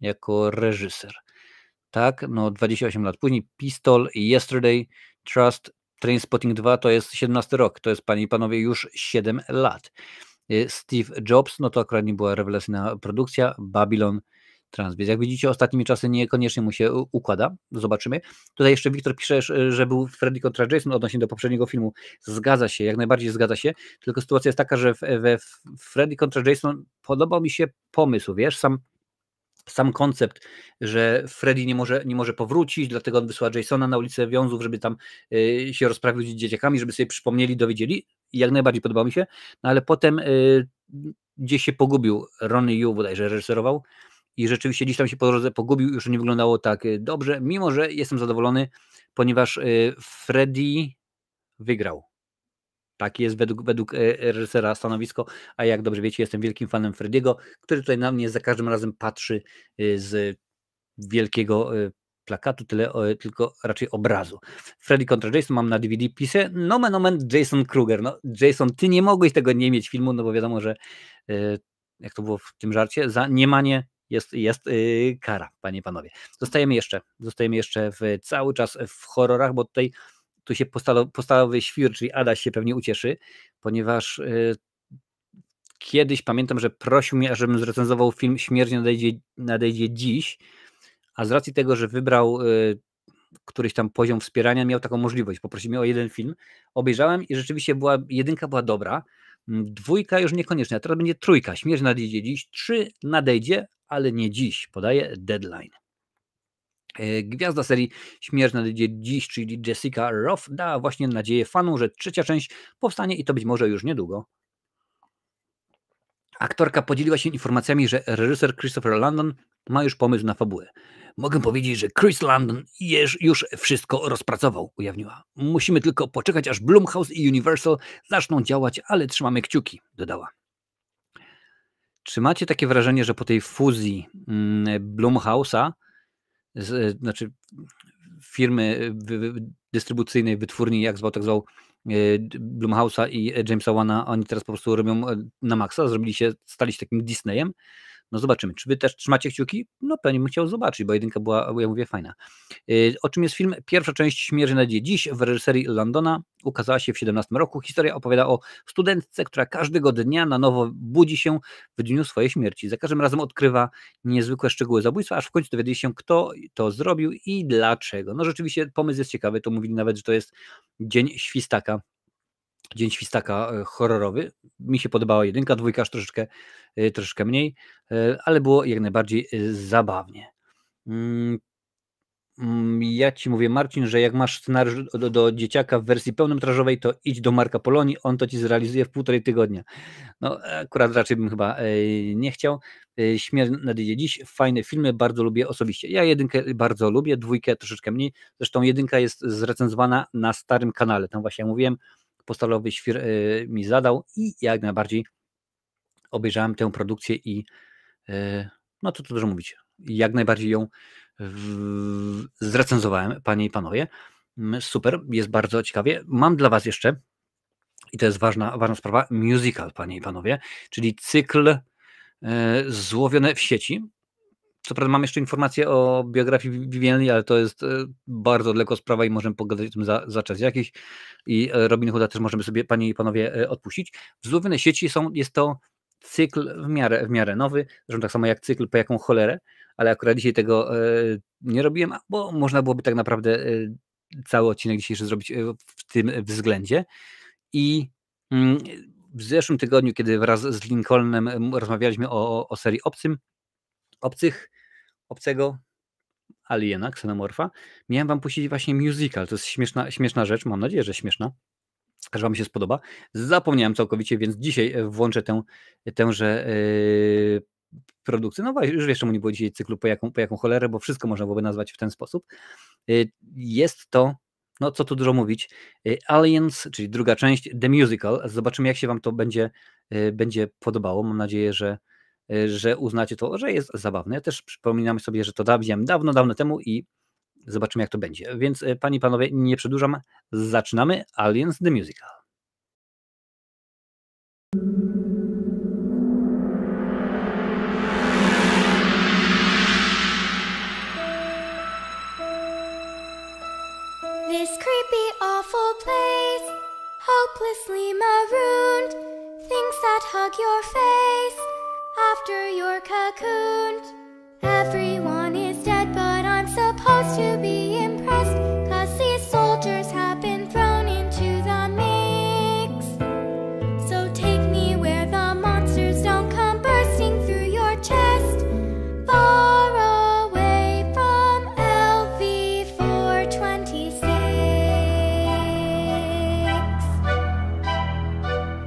jako reżyser. Tak, no 28 lat później Pistol, Yesterday, Trust, Trainspotting 2 to jest 17 rok, to jest, panie i panowie, już 7 lat. Steve Jobs, no to akurat nie była rewelacyjna produkcja, Babylon Transbiz. Jak widzicie, ostatnimi czasy niekoniecznie mu się układa, zobaczymy. Tutaj jeszcze Wiktor pisze, że był Freddy kontra Jason odnośnie do poprzedniego filmu. Zgadza się, jak najbardziej zgadza się, tylko sytuacja jest taka, że we Freddy kontra Jason podobał mi się pomysł, wiesz, sam koncept, że Freddy nie może powrócić, dlatego on wysłał Jasona na ulicę Wiązów, żeby tam się rozprawił z dzieciakami, żeby sobie przypomnieli, dowiedzieli. I jak najbardziej podobał mi się, no ale potem gdzieś się pogubił. Ronny Yu bodajże reżyserował i rzeczywiście gdzieś tam się po drodze pogubił, już nie wyglądało tak dobrze, mimo że jestem zadowolony, ponieważ Freddy wygrał. Tak jest według reżysera stanowisko, a jak dobrze wiecie, jestem wielkim fanem Freddy'ego, który tutaj na mnie za każdym razem patrzy z wielkiego plakatu, tylko raczej obrazu. Freddy kontra Jason mam na DVD, pisze nomen omen Jason Kruger. No Jason, ty nie mogłeś tego nie mieć filmu, no bo wiadomo, że jak to było w tym żarcie, za niemanie jest kara, panie i panowie. Zostajemy jeszcze cały czas w horrorach, bo tu się podstawowy świr, czyli Adaś się pewnie ucieszy, ponieważ kiedyś pamiętam, że prosił mnie, żebym zrecenzował film Śmierć nadejdzie dziś, a z racji tego, że wybrał któryś tam poziom wspierania, miał taką możliwość. Poprosił mnie o jeden film, obejrzałem i rzeczywiście jedynka była dobra, dwójka już niekoniecznie, a teraz będzie trójka. Śmierć nadejdzie dziś, 3 nadejdzie, ale nie dziś, podaje Deadline. Gwiazda serii Śmierć nadejdzie dziś, czyli Jessica Rothe, dała właśnie nadzieję fanom, że trzecia część powstanie i to być może już niedługo. Aktorka podzieliła się informacjami, że reżyser Christopher Landon ma już pomysł na fabułę. Mogę powiedzieć, że Chris Landon już wszystko rozpracował, ujawniła. Musimy tylko poczekać, aż Blumhouse i Universal zaczną działać, ale trzymamy kciuki, dodała. Czy macie takie wrażenie, że po tej fuzji Blumhouse'a, znaczy firmy dystrybucyjnej, wytwórni, jak zwał Blumhouse'a i Jamesa Wana, oni teraz po prostu robią na maksa, stali się takim Disneyem. No zobaczymy, czy wy też trzymacie kciuki? No pewnie bym chciał zobaczyć, bo jedynka była, ja mówię, fajna. O czym jest film? Pierwsza część Śmierć nadejdzie dziś w reżyserii Landona ukazała się w 2017 roku. Historia opowiada o studentce, która każdego dnia na nowo budzi się w dniu swojej śmierci. Za każdym razem odkrywa niezwykłe szczegóły zabójstwa, aż w końcu dowiaduje się, kto to zrobił i dlaczego. No rzeczywiście pomysł jest ciekawy, to mówili nawet, że to jest Dzień Świstaka horrorowy. Mi się podobała jedynka, dwójka aż troszeczkę mniej, ale było jak najbardziej zabawnie. Ja ci mówię, Marcin, że jak masz scenariusz do dzieciaka w wersji pełnometrażowej, to idź do Marka Polonii, on to ci zrealizuje w 1,5 tygodnia. No akurat raczej bym chyba nie chciał. Śmierć nadejdzie dziś, fajne filmy, bardzo lubię osobiście. Ja jedynkę bardzo lubię, dwójkę troszeczkę mniej. Zresztą jedynka jest zrecenzowana na starym kanale, tam właśnie mówiłem, podstawowy świr mi zadał i jak najbardziej obejrzałem tę produkcję i no to dużo mówić. Jak najbardziej ją zrecenzowałem, panie i panowie. Super, jest bardzo ciekawie. Mam dla was jeszcze, i to jest ważna sprawa, musical, panie i panowie, czyli cykl Złowione w sieci. Co prawda mam jeszcze informację o biografii Vivian, ale to jest bardzo daleko sprawa i możemy pogadać o tym za czas jakiś. I Robin Hooda też możemy sobie, panie i panowie, odpuścić. W Złowione sieci jest to cykl w miarę nowy, zresztą tak samo jak cykl Po jaką cholerę, ale akurat dzisiaj tego nie robiłem, bo można byłoby tak naprawdę cały odcinek dzisiejszy zrobić w tym względzie. I w zeszłym tygodniu, kiedy wraz z Lincolnem rozmawialiśmy o serii obcego aliena, ksenomorfa, miałem wam puścić właśnie musical. To jest śmieszna rzecz, mam nadzieję, że śmieszna, że wam się spodoba. Zapomniałem całkowicie, więc dzisiaj włączę tęże produkcję. No już wiesz, czemu nie było dzisiaj cyklu po jaką cholerę, bo wszystko można byłoby nazwać w ten sposób. Jest to, no co tu dużo mówić, Aliens, czyli druga część, The Musical. Zobaczymy, jak się wam to będzie podobało. Mam nadzieję, że uznacie to, że jest zabawne. Ja też przypominam sobie, że to widziałem dawno temu i zobaczymy, jak to będzie. Więc panie i panowie, nie przedłużam, zaczynamy Aliens The Musical. This creepy, awful place, hopelessly marooned, things that hug your face after you're cocooned. Everyone is dead, but I'm supposed to be impressed, 'cause these soldiers have been thrown into the mix. So take me where the monsters don't come bursting through your chest, far away from LV-426.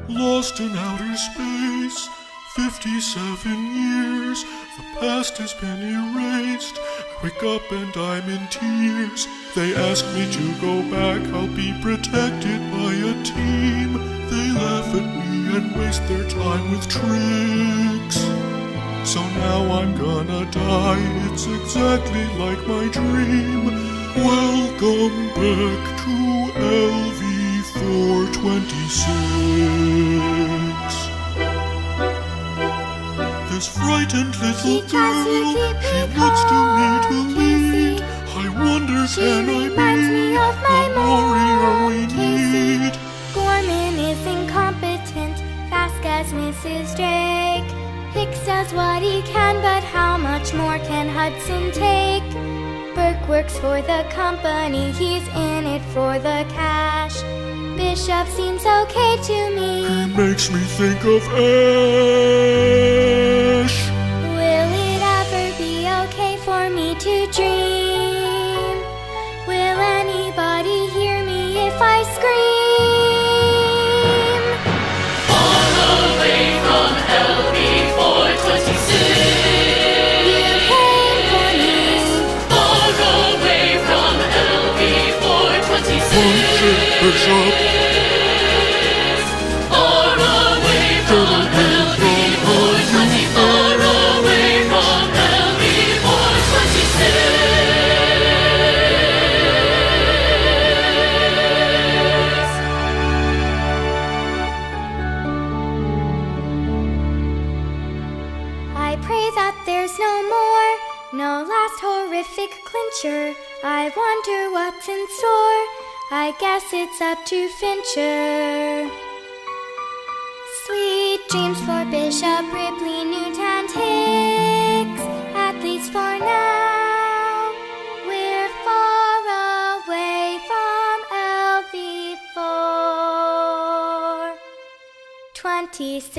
Lost in outer space, 57 years, the past has been erased. I wake up and I'm in tears. They ask me to go back, I'll be protected by a team. They laugh at me and waste their time with tricks. So now I'm gonna die, it's exactly like my dream. Welcome back to LV-426. This frightened little girl, she needs to me to lead. I wonder, can I be the warrior we need? Gorman is incompetent, fast as Mrs. Drake. Hicks does what he can, but how much more can Hudson take? Burke works for the company, he's in it for the cash. Bishop seems okay to me. He makes me think of Ash. Will it ever be okay for me to dream? Will anybody hear me if I scream? Far away from LV-426. You came for me. Far away from LV-426. Punch it, Bishop. Far away from LV-426. Far away from LV-426. I pray that there's no more, no last horrific clincher. I wonder what's in store. I guess it's up to Fincher. Sweet dreams for Bishop, Ripley, Newt, and Hicks. At least for now, we're far away from LV-426.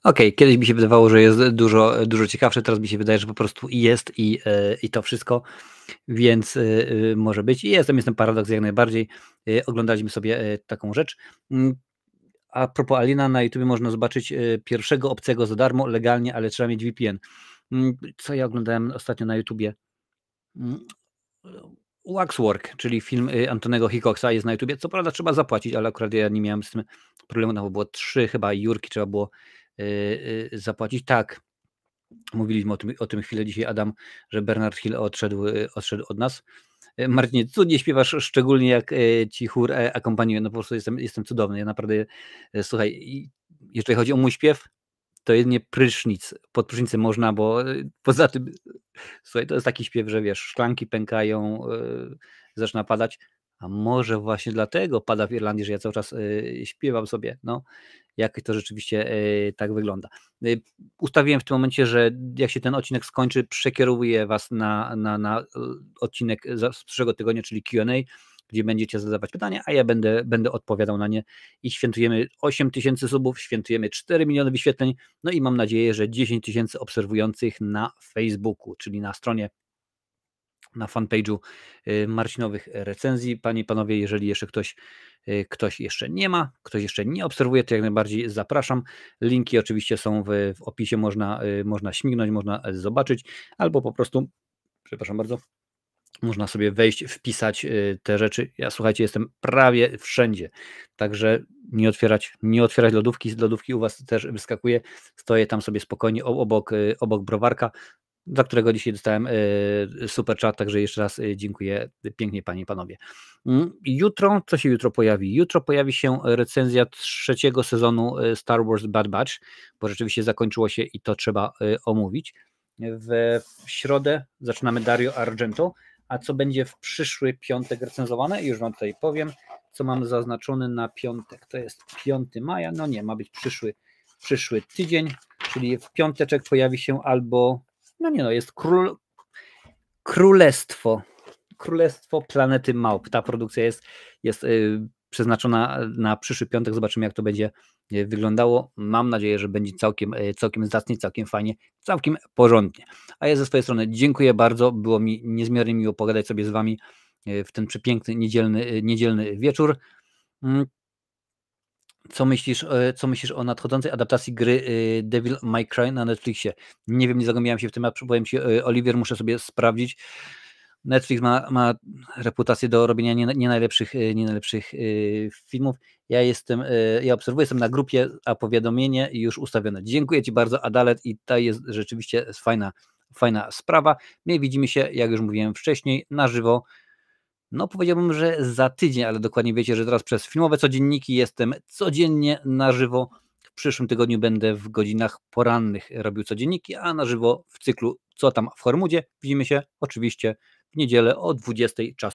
Okej, kiedyś mi się wydawało, że jest dużo ciekawsze, teraz mi się wydaje, że po prostu jest i to wszystko, więc może być. I jestem paradoks jak najbardziej. Oglądaliśmy sobie taką rzecz. A propos Aliena, na YouTube można zobaczyć pierwszego obcego za darmo, legalnie, ale trzeba mieć VPN. Co ja oglądałem ostatnio na YouTubie? Waxwork, czyli film Antonego Hickoxa jest na YouTubie. Co prawda trzeba zapłacić, ale akurat ja nie miałem z tym problemu, no bo było 3 chyba Jurki trzeba było zapłacić. Tak, Mówiliśmy o tym chwilę dzisiaj, Adam, że Bernard Hill odszedł od nas. Marcinie, cudnie śpiewasz, szczególnie jak ci chór akompaniuje. No po prostu jestem cudowny. Ja naprawdę, słuchaj, jeżeli chodzi o mój śpiew, to jedynie prysznic. Pod prysznicem można, bo poza tym, słuchaj, to jest taki śpiew, że wiesz, szklanki pękają, zaczyna padać, a może właśnie dlatego pada w Irlandii, że ja cały czas śpiewam sobie, no, jak to rzeczywiście tak wygląda. Ustawiłem w tym momencie, że jak się ten odcinek skończy, przekierowuję Was na odcinek z przyszłego tygodnia, czyli Q&A, gdzie będziecie zadawać pytania, a ja będę odpowiadał na nie i świętujemy 8000 subów, świętujemy 4 miliony wyświetleń, no i mam nadzieję, że 10 000 obserwujących na Facebooku, czyli na stronie, na fanpage'u Marcinowych recenzji. Panie i panowie, jeżeli jeszcze ktoś jeszcze nie ma, ktoś jeszcze nie obserwuje, to jak najbardziej zapraszam. Linki oczywiście są w opisie, można śmignąć, można zobaczyć, albo po prostu, przepraszam bardzo, można sobie wejść, wpisać te rzeczy. Ja, słuchajcie, jestem prawie wszędzie, także nie otwierać lodówki. Z lodówki u Was też wyskakuje. Stoję tam sobie spokojnie obok browarka, za którego dzisiaj dostałem super chat, także jeszcze raz dziękuję pięknie, panie i panowie. Jutro, co się jutro pojawi? Jutro pojawi się recenzja 3. sezonu Star Wars Bad Batch, bo rzeczywiście zakończyło się i to trzeba omówić. W środę zaczynamy Dario Argento, a co będzie w przyszły piątek recenzowane? Już Wam tutaj powiem, co mam zaznaczone na piątek. To jest 5 maja, no nie, ma być przyszły tydzień, czyli w piąteczek pojawi się albo, no nie no, jest Królestwo Planety Małp. Ta produkcja jest przeznaczona na przyszły piątek. Zobaczymy, jak to będzie wyglądało. Mam nadzieję, że będzie całkiem zacnie, całkiem fajnie, całkiem porządnie. A ja ze swojej strony dziękuję bardzo. Było mi niezmiernie miło pogadać sobie z Wami w ten przepiękny, niedzielny wieczór. Co myślisz o nadchodzącej adaptacji gry Devil May Cry na Netflixie? Nie wiem, nie zagłębiałem się w temat, powiem Ci, Oliwier, muszę sobie sprawdzić. Netflix ma reputację do robienia nie najlepszych filmów. Ja obserwuję, jestem na grupie, a powiadomienie już ustawione. Dziękuję Ci bardzo, Adalet, i to jest rzeczywiście fajna sprawa. My widzimy się, jak już mówiłem wcześniej, na żywo. No powiedziałbym, że za tydzień, ale dokładnie wiecie, że teraz przez filmowe codzienniki jestem codziennie na żywo. W przyszłym tygodniu będę w godzinach porannych robił codzienniki, a na żywo w cyklu Co tam w Hormudzie widzimy się oczywiście w niedzielę o 20:00 czas